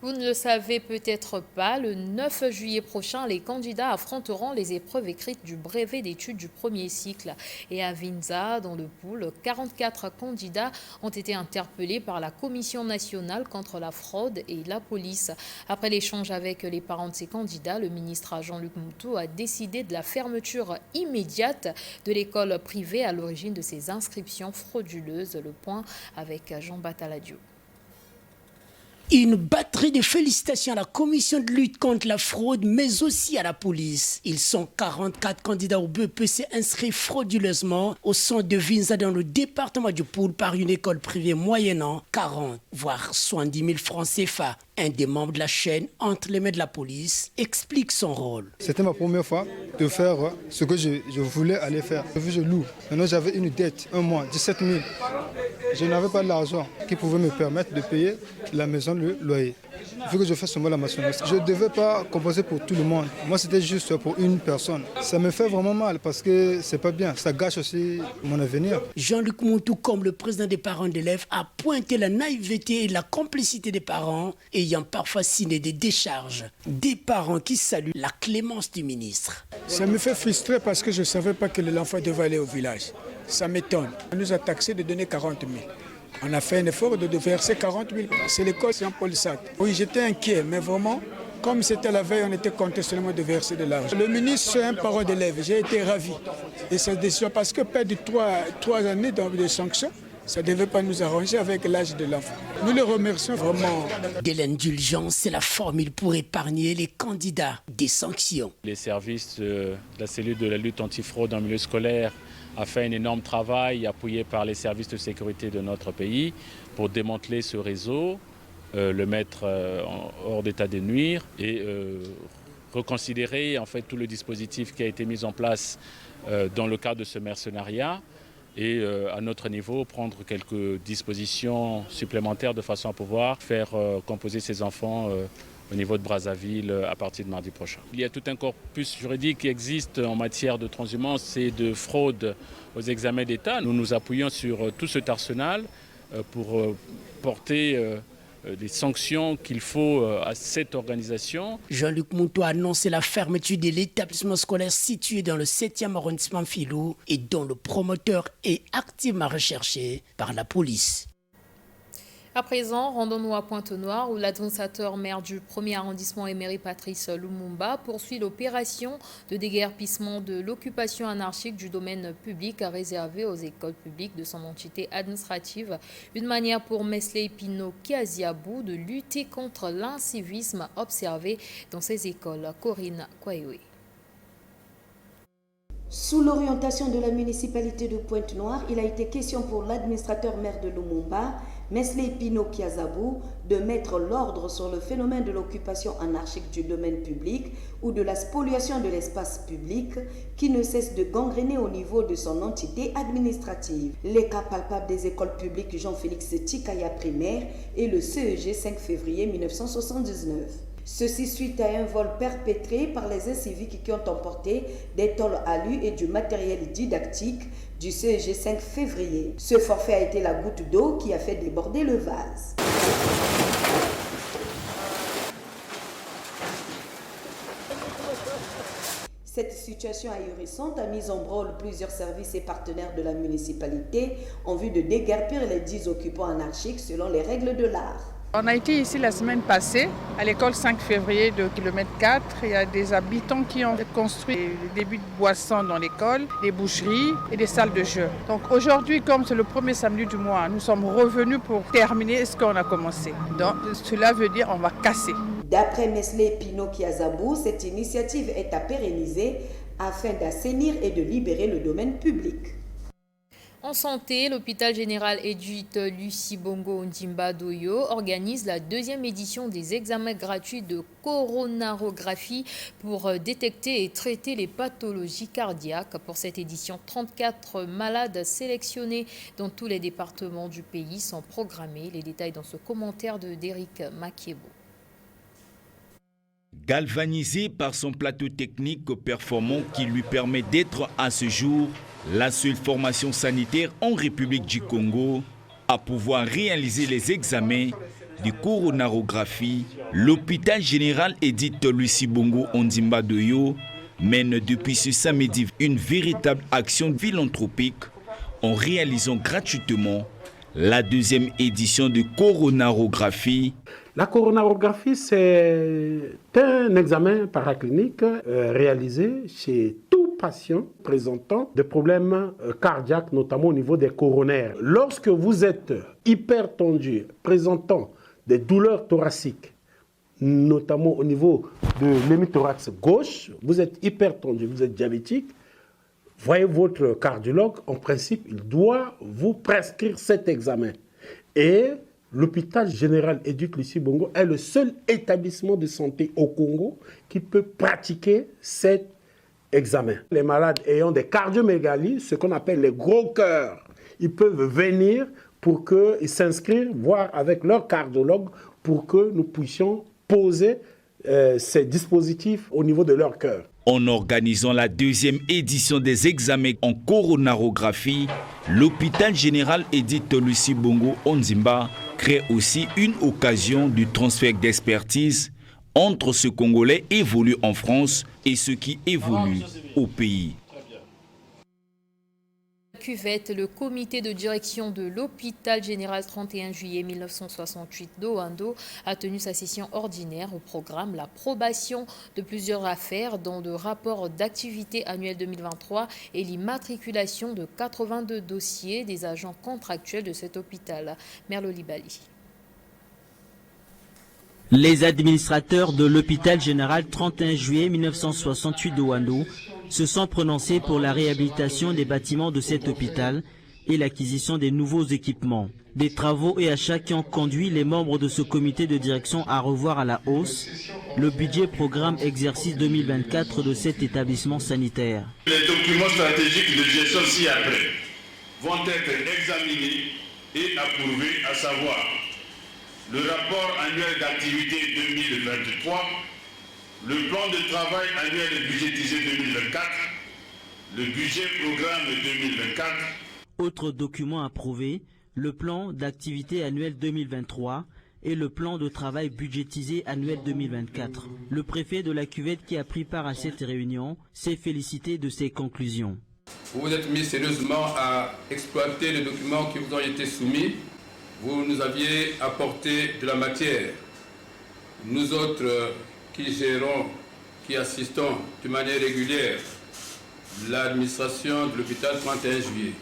Vous ne le savez peut-être pas, le 9 juillet prochain, les candidats affronteront les épreuves écrites du brevet d'études du premier cycle. Et à Vinza, dans le pool, 44 candidats ont été interpellés par la Commission nationale contre la fraude et la police. Après l'échange avec les parents de ces candidats, le ministre Jean-Luc Moutou a décidé de la fermeture immédiate de l'école privée à l'origine de ces inscriptions frauduleuses. Le point avec Jean Bataladio. Une batterie de félicitations à la commission de lutte contre la fraude, mais aussi à la police. Ils sont 44 candidats au BEPC inscrits frauduleusement au centre de Vinza dans le département du Poul par une école privée moyennant 40 voire 70 000 francs CFA. Un des membres de la chaîne, entre les mains de la police, explique son rôle. C'était ma première fois de faire ce que je voulais aller faire. Je loue. Maintenant, j'avais une dette, un mois, 17 000. Je n'avais pas l'argent qui pouvait me permettre de payer la maison, le loyer. Il faut que je fasse seulement la maçonnerie. Je ne devais pas composer pour tout le monde. Moi, c'était juste pour une personne. Ça me fait vraiment mal parce que c'est pas bien. Ça gâche aussi mon avenir. Jean-Luc Montou, comme le président des parents d'élèves, a pointé la naïveté et la complicité des parents ayant parfois signé des décharges. Des parents qui saluent la clémence du ministre. Ça me fait frustrer parce que je ne savais pas que l'enfant devait aller au village. Ça m'étonne. On nous a taxé de donner 40 000. On a fait un effort de verser 40 000. C'est l'école Saint-Paul Sartre. Oui, j'étais inquiet, mais vraiment, comme c'était la veille, on était content seulement de verser de l'argent. Le ministre, c'est un parent d'élève. J'ai été ravi de cette décision parce que perdre 3 années de sanctions, ça ne devait pas nous arranger avec l'âge de l'enfant. Nous le remercions vraiment. De l'indulgence, c'est la formule pour épargner les candidats des sanctions. Les services de la cellule de la lutte antifraude en milieu scolaire a fait un énorme travail appuyé par les services de sécurité de notre pays pour démanteler ce réseau, le mettre hors d'état de nuire et reconsidérer en fait tout le dispositif qui a été mis en place dans le cadre de ce mercenariat et à notre niveau prendre quelques dispositions supplémentaires de façon à pouvoir faire composer ces enfants au niveau de Brazzaville à partir de mardi prochain. Il y a tout un corpus juridique qui existe en matière de transhumance et de fraude aux examens d'État. Nous nous appuyons sur tout cet arsenal pour porter les sanctions qu'il faut à cette organisation. Jean-Luc Montou a annoncé la fermeture de l'établissement scolaire situé dans le 7e arrondissement Filou et dont le promoteur est activement recherché par la police. À présent, rendons-nous à Pointe-Noire où l'administrateur maire du 1er arrondissement Emery Patrice Lumumba poursuit l'opération de déguerpissement de l'occupation anarchique du domaine public réservé aux écoles publiques de son entité administrative. Une manière pour Mesley Pino Kiaziabou de lutter contre l'incivisme observé dans ces écoles. Corinne Kwaewe. Sous l'orientation de la municipalité de Pointe-Noire, il a été question pour l'administrateur maire de Lumumba, Mesley Pino Kiaziabou, de mettre l'ordre sur le phénomène de l'occupation anarchique du domaine public ou de la spoliation de l'espace public qui ne cesse de gangréner au niveau de son entité administrative. Les cas palpables des écoles publiques Jean-Félix Tikaya primaire et le CEG 5 février 1979. Ceci suite à un vol perpétré par les inciviques qui ont emporté des tôles alu et du matériel didactique du CEG 5 février. Ce forfait a été la goutte d'eau qui a fait déborder le vase. Cette situation ahurissante a mis en branle plusieurs services et partenaires de la municipalité en vue de déguerpir les 10 occupants anarchiques selon les règles de l'art. On a été ici la semaine passée à l'école 5 février de kilomètre 4. Il y a des habitants qui ont construit des débits de boissons dans l'école, des boucheries et des salles de jeu. Donc aujourd'hui, comme c'est le premier samedi du mois, nous sommes revenus pour terminer ce qu'on a commencé. Donc cela veut dire qu'on va casser. D'après Mesley Pino Kiaziabou, cette initiative est à pérenniser afin d'assainir et de libérer le domaine public. En santé, l'hôpital général Edith Lucie Bongo Ondimba Doyo organise la 2e édition des examens gratuits de coronarographie pour détecter et traiter les pathologies cardiaques. Pour cette édition, 34 malades sélectionnés dans tous les départements du pays sont programmés. Les détails dans ce commentaire de Derrick Makiebo. Galvanisé par son plateau technique performant qui lui permet d'être à ce jour la seule formation sanitaire en République du Congo à pouvoir réaliser les examens de coronarographie, l'hôpital général Edith Lucie Bongo Ondimba Doyo mène depuis ce samedi une véritable action philanthropique en réalisant gratuitement la 2e édition de coronarographie. La coronarographie, c'est un examen paraclinique réalisé chez tout patient présentant des problèmes cardiaques, notamment au niveau des coronaires. Lorsque vous êtes hypertendu, présentant des douleurs thoraciques, notamment au niveau de l'hémithorax gauche, vous êtes hypertendu, vous êtes diabétique, voyez votre cardiologue, en principe, il doit vous prescrire cet examen. Et l'hôpital général Éduc Lucie Bongo est le seul établissement de santé au Congo qui peut pratiquer cet examen. Les malades ayant des cardiomégalies, ce qu'on appelle les gros cœurs, ils peuvent venir pour qu'ils s'inscrivent, voir avec leur cardiologue, pour que nous puissions poser ces dispositifs au niveau de leur cœur. En organisant la deuxième édition des examens en coronarographie, l'hôpital général Édith Lucie Bongo Onzimba crée aussi une occasion du transfert d'expertise entre ce Congolais évolue en France et ceux qui évoluent au pays. Cuvette, le comité de direction de l'hôpital général 31 juillet 1968 d'Oando a tenu sa session ordinaire au programme l'approbation de plusieurs affaires dont le rapport d'activité annuel 2023 et l'immatriculation de 82 dossiers des agents contractuels de cet hôpital. Merlo Libali. Les administrateurs de l'hôpital général 31 juillet 1968 d'Oando se sont prononcés pour la réhabilitation des bâtiments de cet hôpital et l'acquisition des nouveaux équipements. Des travaux et achats qui ont conduit les membres de ce comité de direction à revoir à la hausse le budget programme exercice 2024 de cet établissement sanitaire. Les documents stratégiques de gestion ci-après vont être examinés et approuvés, à savoir le rapport annuel d'activité 2023, le plan de travail annuel et budgétisé 2024, le budget programme 2024. Autres documents approuvés, le plan d'activité annuel 2023 et le plan de travail budgétisé annuel 2024. Le préfet de la Cuvette qui a pris part à cette réunion s'est félicité de ces conclusions. Vous vous êtes mis sérieusement à exploiter les documents qui vous ont été soumis. Vous nous aviez apporté de la matière. Nous autres qui gérons, qui assistons de manière régulière l'administration de l'hôpital 31 juillet.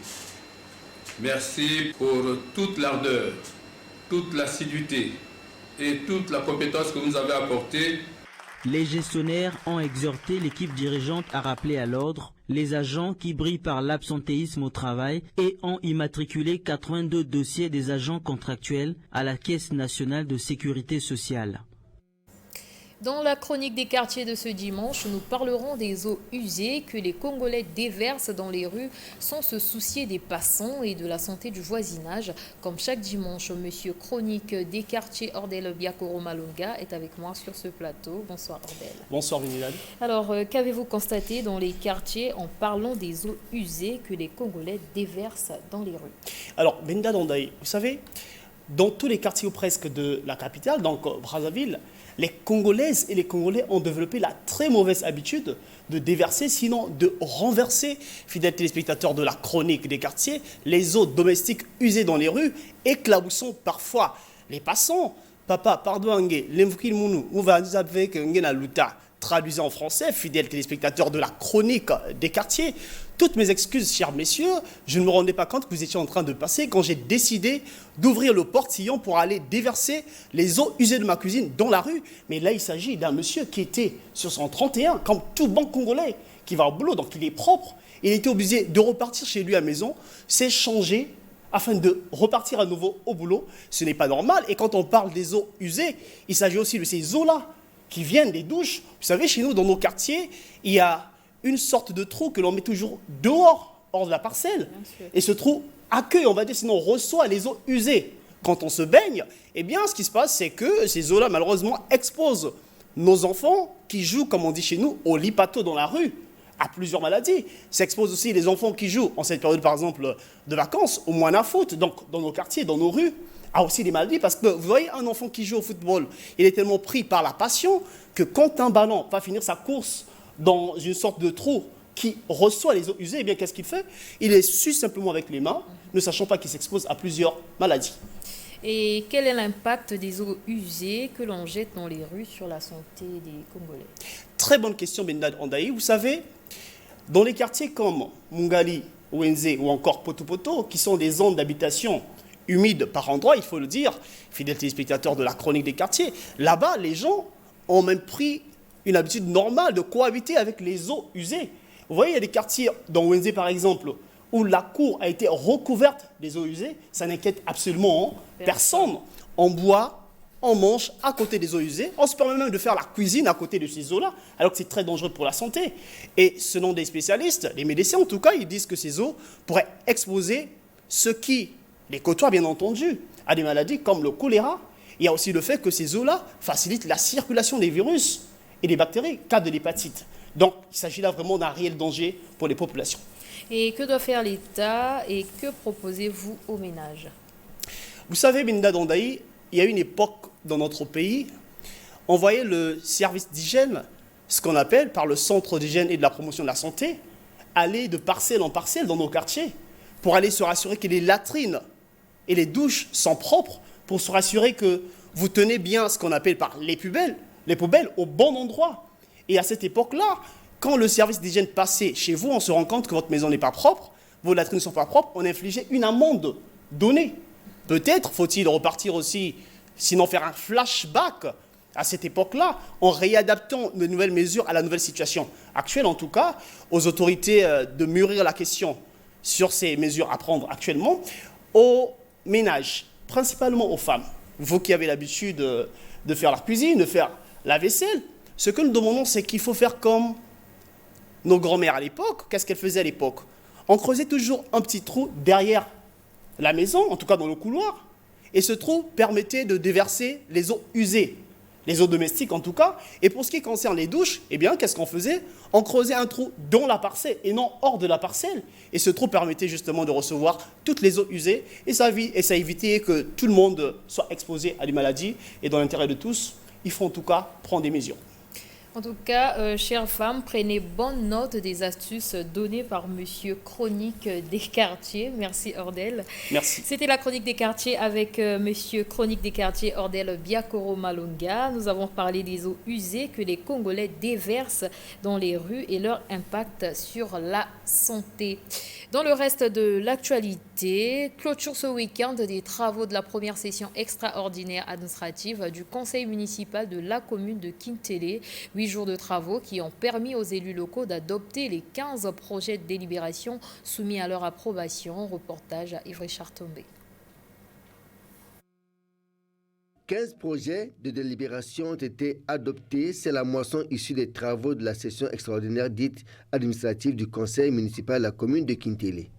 Merci pour toute l'ardeur, toute l'assiduité et toute la compétence que vous nous avez apportée. Les gestionnaires ont exhorté l'équipe dirigeante à rappeler à l'ordre les agents qui brillent par l'absentéisme au travail et ont immatriculé 82 dossiers des agents contractuels à la Caisse nationale de sécurité sociale. Dans la chronique des quartiers de ce dimanche, nous parlerons des eaux usées que les Congolais déversent dans les rues sans se soucier des passants et de la santé du voisinage. Comme chaque dimanche, monsieur chronique des quartiers Ordel Biakoro Malonga est avec moi sur ce plateau. Bonsoir Ordel. Bonsoir Vinilad. Alors, qu'avez-vous constaté dans les quartiers en parlant des eaux usées que les Congolais déversent dans les rues? Alors, Benda Dondaï, vous savez, dans tous les quartiers ou presque de la capitale, donc Brazzaville, les Congolaises et les Congolais ont développé la très mauvaise habitude de déverser, sinon de renverser, fidèles téléspectateurs de la chronique des quartiers, les eaux domestiques usées dans les rues, éclaboussant parfois les passants. Papa, pardon, traduisez en français, fidèles téléspectateurs de la chronique des quartiers. Toutes mes excuses, chers messieurs, je ne me rendais pas compte que vous étiez en train de passer quand j'ai décidé d'ouvrir le portillon pour aller déverser les eaux usées de ma cuisine dans la rue. Mais là, il s'agit d'un monsieur qui était sur son 31, comme tout bon Congolais, qui va au boulot, donc il est propre. Il était obligé de repartir chez lui à la maison, s'échanger afin de repartir à nouveau au boulot. Ce n'est pas normal. Et quand on parle des eaux usées, il s'agit aussi de ces eaux-là qui viennent des douches. Vous savez, chez nous, dans nos quartiers, il y a une sorte de trou que l'on met toujours dehors, hors de la parcelle. Et ce trou accueille, on va dire, sinon on reçoit les eaux usées. Quand on se baigne, eh bien, ce qui se passe, c'est que ces eaux-là, malheureusement, exposent nos enfants qui jouent, comme on dit chez nous, au lipato dans la rue, à plusieurs maladies. Ça expose aussi les enfants qui jouent en cette période, par exemple, de vacances, au moins à foot, donc dans nos quartiers, dans nos rues, a aussi des maladies, parce que vous voyez un enfant qui joue au football, il est tellement pris par la passion que quand un ballon va finir sa course dans une sorte de trou qui reçoit les eaux usées, eh bien qu'est-ce qu'il fait? Il les suce simplement avec les mains, ne sachant pas qu'il s'expose à plusieurs maladies. Et quel est l'impact des eaux usées que l'on jette dans les rues sur la santé des Congolais? Très bonne question, Bendad Ondaï. Vous savez, dans les quartiers comme Mungali, Wenze ou encore Poto, qui sont des zones d'habitation humides par endroits, il faut le dire, fidèles téléspectateurs de la chronique des quartiers, là-bas, les gens ont même pris une habitude normale de cohabiter avec les eaux usées. Vous voyez, il y a des quartiers, dans Wenze par exemple, où la cour a été recouverte des eaux usées, ça n'inquiète absolument personne. on boit, on mange à côté des eaux usées, on se permet même de faire la cuisine à côté de ces eaux-là, alors que c'est très dangereux pour la santé. Et selon des spécialistes, les médecins en tout cas, ils disent que ces eaux pourraient exposer ceux qui les côtoient bien entendu à des maladies comme le choléra. Il y a aussi le fait que ces eaux-là facilitent la circulation des virus et des bactéries, cas de l'hépatite. Donc il s'agit là vraiment d'un réel danger pour les populations. Et que doit faire l'État et que proposez-vous aux ménages? Vous savez, Binda Dondaï, il y a une époque dans notre pays, on voyait le service d'hygiène, ce qu'on appelle par le centre d'hygiène et de la promotion de la santé, aller de parcelle en parcelle dans nos quartiers pour aller se rassurer que les latrines et les douches sont propres, pour se rassurer que vous tenez bien ce qu'on appelle par les poubelles au bon endroit. Et à cette époque-là, quand le service d'hygiène passait chez vous, on se rend compte que votre maison n'est pas propre, vos latrines ne sont pas propres, on infligeait une amende donnée. Peut-être faut-il repartir aussi, sinon faire un flashback à cette époque-là, en réadaptant de nouvelles mesures à la nouvelle situation actuelle, en tout cas, aux autorités de mûrir la question sur ces mesures à prendre actuellement, aux ménages, principalement aux femmes. Vous qui avez l'habitude de faire la cuisine, de faire la vaisselle, ce que nous demandons, c'est qu'il faut faire comme nos grands-mères à l'époque. Qu'est-ce qu'elles faisaient à l'époque? On creusait toujours un petit trou derrière la maison, en tout cas dans le couloir, et ce trou permettait de déverser les eaux usées, les eaux domestiques en tout cas. Et pour ce qui concerne les douches, eh bien, qu'est-ce qu'on faisait? On creusait un trou dans la parcelle et non hors de la parcelle. Et ce trou permettait justement de recevoir toutes les eaux usées, et ça évitait que tout le monde soit exposé à des maladies. Et dans l'intérêt de tous, il faut en tout cas prendre des mesures. En tout cas, chères femmes, prenez bonne note des astuces données par Monsieur Chronique des Quartiers. Merci Ordel. Merci. C'était la Chronique des Quartiers avec Monsieur Chronique des Quartiers Ordel Biakoro Malonga. Nous avons parlé des eaux usées que les Congolais déversent dans les rues et leur impact sur la santé. Dans le reste de l'actualité, clôture ce week-end des travaux de la première session extraordinaire administrative du conseil municipal de la commune de Kintélé. 8 jours de travaux qui ont permis aux élus locaux d'adopter les 15 projets de délibération soumis à leur approbation. Reportage à Ivry Chartombé. 15 projets de délibération ont été adoptés. C'est la moisson issue des travaux de la session extraordinaire dite administrative du conseil municipal de la commune de Kintélé.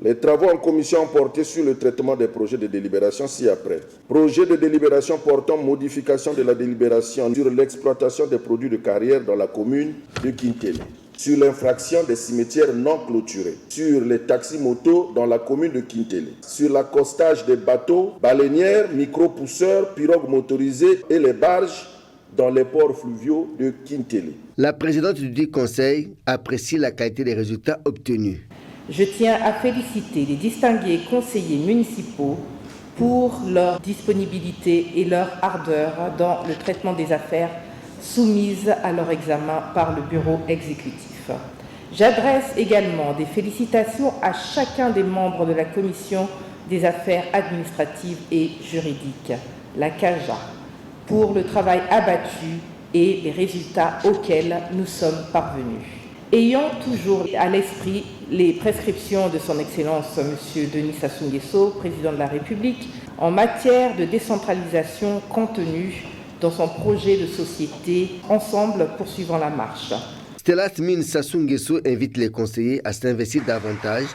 Les travaux en commission ont porté sur le traitement des projets de délibération ci-après. Projet de délibération portant modification de la délibération sur l'exploitation des produits de carrière dans la commune de Kintélé, sur l'infraction des cimetières non clôturés, sur les taxis-motos dans la commune de Kintélé, sur l'accostage des bateaux, baleinières, micro-pousseurs, pirogues motorisées et les barges dans les ports fluviaux de Kintélé. La présidente du conseil apprécie la qualité des résultats obtenus. Je tiens à féliciter les distingués conseillers municipaux pour leur disponibilité et leur ardeur dans le traitement des affaires soumises à leur examen par le bureau exécutif. J'adresse également des félicitations à chacun des membres de la commission des affaires administratives et juridiques, la CAJA, pour le travail abattu et les résultats auxquels nous sommes parvenus. Ayant toujours à l'esprit les prescriptions de son Excellence M. Denis Sassou Nguesso, président de la République, en matière de décentralisation contenue dans son projet de société, ensemble poursuivant la marche. Stella Smine Sassou Nguesso invite les conseillers à s'investir davantage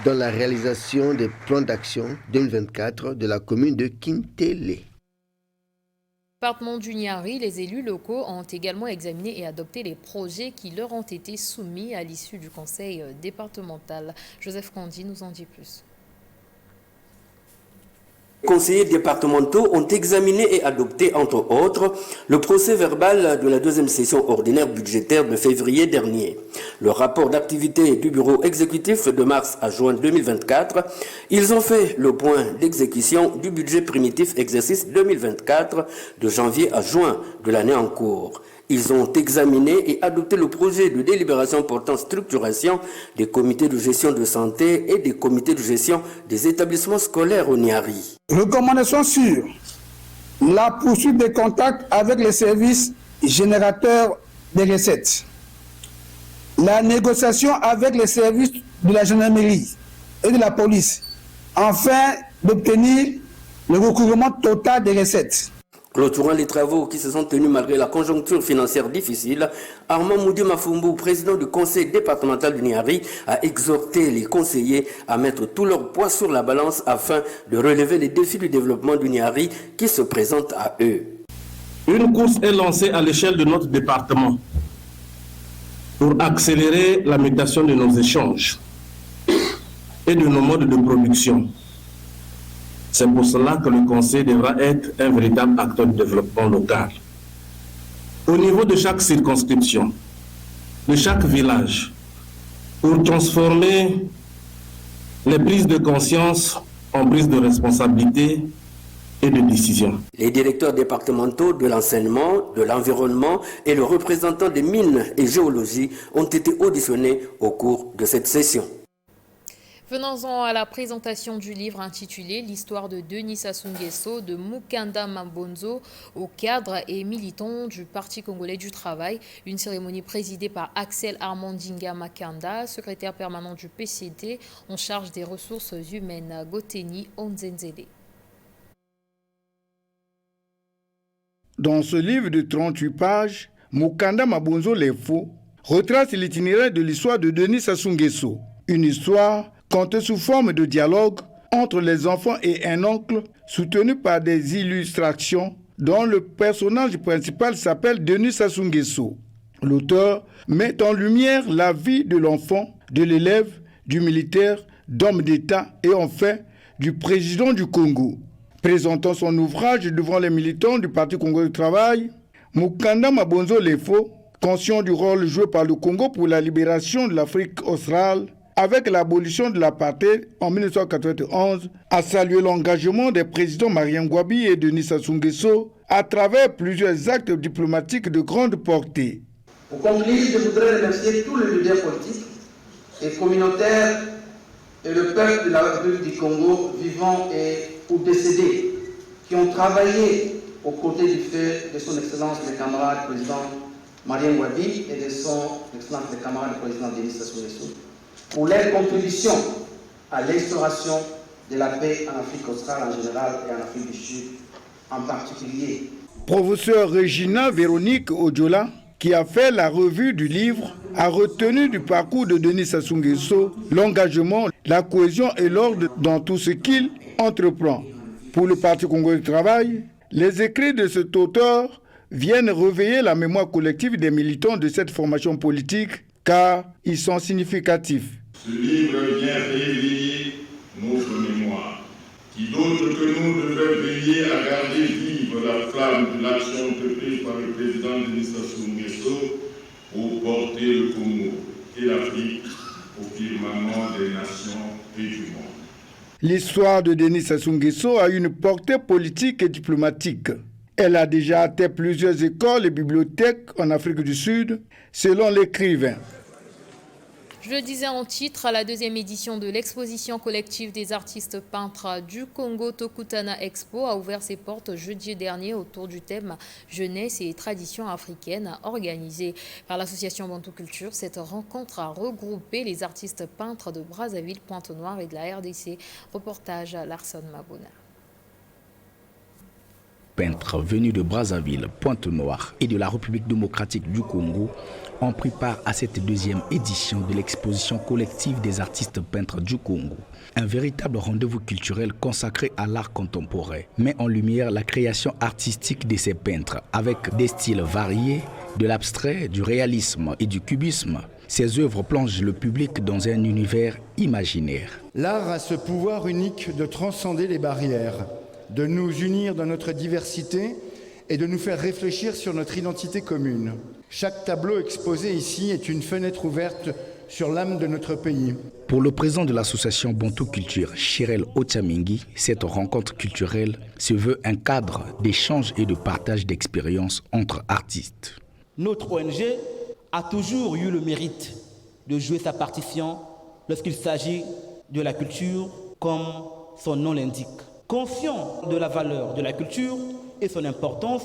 dans la réalisation des plans d'action 2024 de la commune de Kintélé. Département du Niari, les élus locaux ont également examiné et adopté les projets qui leur ont été soumis à l'issue du conseil départemental. Joseph Kondi nous en dit plus. Les conseillers départementaux ont examiné et adopté, entre autres, le procès-verbal de la deuxième session ordinaire budgétaire de février dernier, le rapport d'activité du bureau exécutif de mars à juin 2024. Ils ont fait le point d'exécution du budget primitif exercice 2024 de janvier à juin de l'année en cours. Ils ont examiné et adopté le projet de délibération portant structuration des comités de gestion de santé et des comités de gestion des établissements scolaires au Niari. Recommandations sur la poursuite des contacts avec les services générateurs des recettes, la négociation avec les services de la gendarmerie et de la police, afin d'obtenir le recouvrement total des recettes. Clôturant les travaux qui se sont tenus malgré la conjoncture financière difficile, Armand Moudi Mafumbu, président du conseil départemental du Niari, a exhorté les conseillers à mettre tout leur poids sur la balance afin de relever les défis du développement du Niari qui se présentent à eux. Une course est lancée à l'échelle de notre département pour accélérer la mutation de nos échanges et de nos modes de production. C'est pour cela que le Conseil devra être un véritable acteur de développement local. Au niveau de chaque circonscription, de chaque village, pour transformer les prises de conscience en prises de responsabilité et de décision. Les directeurs départementaux de l'enseignement, de l'environnement et le représentant des mines et géologie ont été auditionnés au cours de cette session. Venons-en à la présentation du livre intitulé « L'histoire de Denis Sassou Nguesso de Mukanda Mabonzo au cadre et militant du Parti congolais du travail ». Une cérémonie présidée par Axel Armandinga Makanda, secrétaire permanent du PCD en charge des ressources humaines. Goteni Onzenzele. Dans ce livre de 38 pages, Mukanda Mabonzo Lefo retrace l'itinéraire de l'histoire de Denis Sassou Nguesso. Une histoire contée sous forme de dialogue entre les enfants et un oncle, soutenu par des illustrations dont le personnage principal s'appelle Denis Sassou Nguesso. L'auteur met en lumière la vie de l'enfant, de l'élève, du militaire, d'homme d'État et enfin du président du Congo. Présentant son ouvrage devant les militants du Parti congolais du travail, Mukanda Mabonzo Lefo, conscient du rôle joué par le Congo pour la libération de l'Afrique australe, avec l'abolition de l'apartheid en 1991, a salué l'engagement des présidents Marien Ngouabi et Denis Sassou Nguesso à travers plusieurs actes diplomatiques de grande portée. Pour conclure, je voudrais remercier tous les leaders politiques et communautaires et le peuple de la République du Congo, vivants et ou décédés, qui ont travaillé aux côtés du feu de son Excellence le camarade président Marien Ngouabi et de son Excellence le camarade président Denis Sassou Nguesso, pour leur contribution à l'instauration de la paix en Afrique australe en général et en Afrique du Sud en particulier. Professeur Regina Véronique Odjola, qui a fait la revue du livre, a retenu du parcours de Denis Sassou Nguesso l'engagement, la cohésion et l'ordre dans tout ce qu'il entreprend. Pour le Parti congolais du travail, les écrits de cet auteur viennent réveiller la mémoire collective des militants de cette formation politique, car ils sont significatifs. Ce livre vient réveiller notre mémoire, qui d'autre que nous devrait veiller à garder vive la flamme de l'action entreprise par le président Denis Sassou Nguesso pour porter le Congo et l'Afrique au firmament des nations et du monde. L'histoire de Denis Sassou Nguesso a une portée politique et diplomatique. Elle a déjà atteint plusieurs écoles et bibliothèques en Afrique du Sud, selon l'écrivain. Je le disais en titre, à la deuxième édition de l'exposition collective des artistes peintres du Congo, Tokutana Expo a ouvert ses portes jeudi dernier autour du thème jeunesse et traditions africaines, organisée par l'association Bantou Culture. Cette rencontre a regroupé les artistes peintres de Brazzaville, Pointe-Noire et de la RDC. Reportage à Larson Mabona. Peintres venus de Brazzaville, Pointe-Noire et de la République démocratique du Congo ont pris part à cette deuxième édition de l'exposition collective des artistes peintres du Congo. Un véritable rendez-vous culturel consacré à l'art contemporain met en lumière la création artistique de ces peintres avec des styles variés, de l'abstrait, du réalisme et du cubisme. Ces œuvres plongent le public dans un univers imaginaire. L'art a ce pouvoir unique de transcender les barrières, de nous unir dans notre diversité et de nous faire réfléchir sur notre identité commune. Chaque tableau exposé ici est une fenêtre ouverte sur l'âme de notre pays. Pour le président de l'association Bantou Culture, Chirel Ochamingi, cette rencontre culturelle se veut un cadre d'échange et de partage d'expériences entre artistes. Notre ONG a toujours eu le mérite de jouer sa partition lorsqu'il s'agit de la culture, comme son nom l'indique. Conscient de la valeur de la culture et son importance,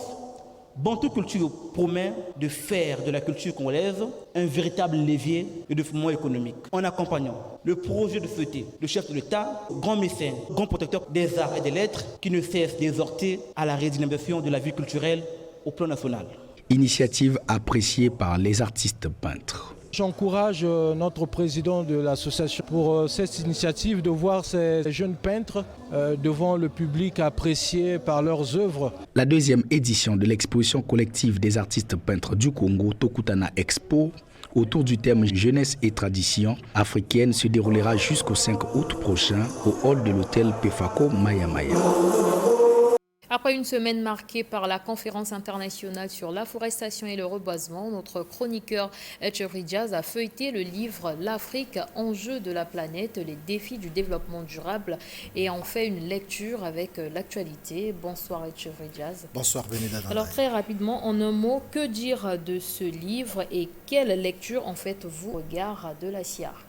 Bantu Culture promet de faire de la culture congolaise un véritable levier de développement économique en accompagnant le projet de société, le chef de l'État, grand mécène, grand protecteur des arts et des lettres qui ne cesse d'exhorter à la redynamisation de la vie culturelle au plan national. Initiative appréciée par les artistes peintres. J'encourage notre président de l'association pour cette initiative de voir ces jeunes peintres devant le public appréciés par leurs œuvres. La deuxième édition de l'exposition collective des artistes peintres du Congo, Tokutana Expo, autour du thème jeunesse et tradition africaine, se déroulera jusqu'au 5 août prochain au hall de l'hôtel Pefako Maya Maya. Après une semaine marquée par la conférence internationale sur l'afforestation et le reboisement, notre chroniqueur Etcheverry Jazz a feuilleté le livre « L'Afrique, enjeux de la planète, les défis du développement durable » et en fait une lecture avec l'actualité. Bonsoir Etcheverry Jazz. Bonsoir Beneda. Alors très rapidement, en un mot, que dire de ce livre et quelle lecture en faites-vous au regard de la SIAR?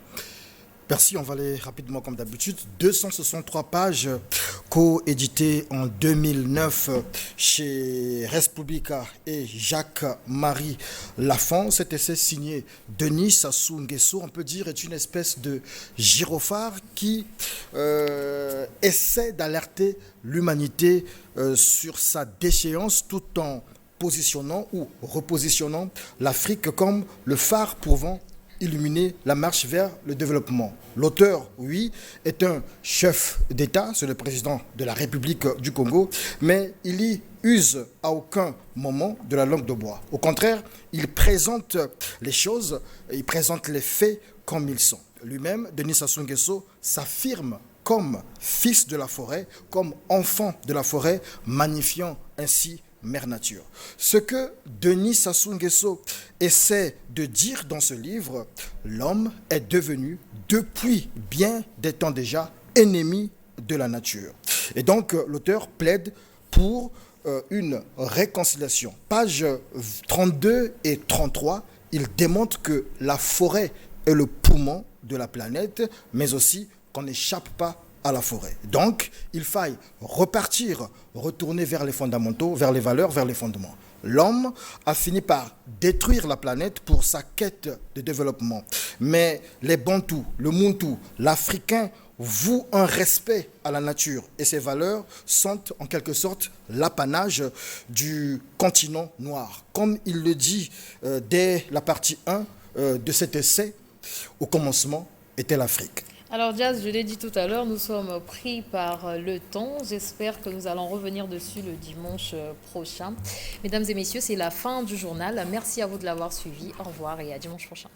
Merci, on va aller rapidement comme d'habitude. 263 pages co-éditées en 2009 chez Respublica et Jacques-Marie Lafont. Cet essai signé Denis Sassou Nguesso, on peut dire, est une espèce de gyrophare qui essaie d'alerter l'humanité sur sa déchéance tout en positionnant ou repositionnant l'Afrique comme le phare pouvant illuminer la marche vers le développement. L'auteur, oui, est un chef d'État, c'est le président de la République du Congo, mais il y use à aucun moment de la langue de bois. Au contraire, il présente les choses, il présente les faits comme ils sont. Lui-même, Denis Sassou Nguesso, s'affirme comme fils de la forêt, comme enfant de la forêt, magnifiant ainsi Mère Nature. Ce que Denis Sassou Nguesso essaie de dire dans ce livre, l'homme est devenu, depuis bien des temps déjà, ennemi de la nature. Et donc, l'auteur plaide pour une réconciliation. Pages 32 et 33, il démontre que la forêt est le poumon de la planète, mais aussi qu'on n'échappe pas à la forêt. Donc, il faille repartir, retourner vers les fondamentaux, vers les valeurs, vers les fondements. L'homme a fini par détruire la planète pour sa quête de développement. Mais les Bantous, le Muntu, l'Africain vouent un respect à la nature. Et ces valeurs sont en quelque sorte l'apanage du continent noir. Comme il le dit dès la partie 1 de cet essai, au commencement était l'Afrique. Alors Jazz, je l'ai dit tout à l'heure, nous sommes pris par le temps. J'espère que nous allons revenir dessus le dimanche prochain. Mesdames et messieurs, c'est la fin du journal. Merci à vous de l'avoir suivi. Au revoir et à dimanche prochain.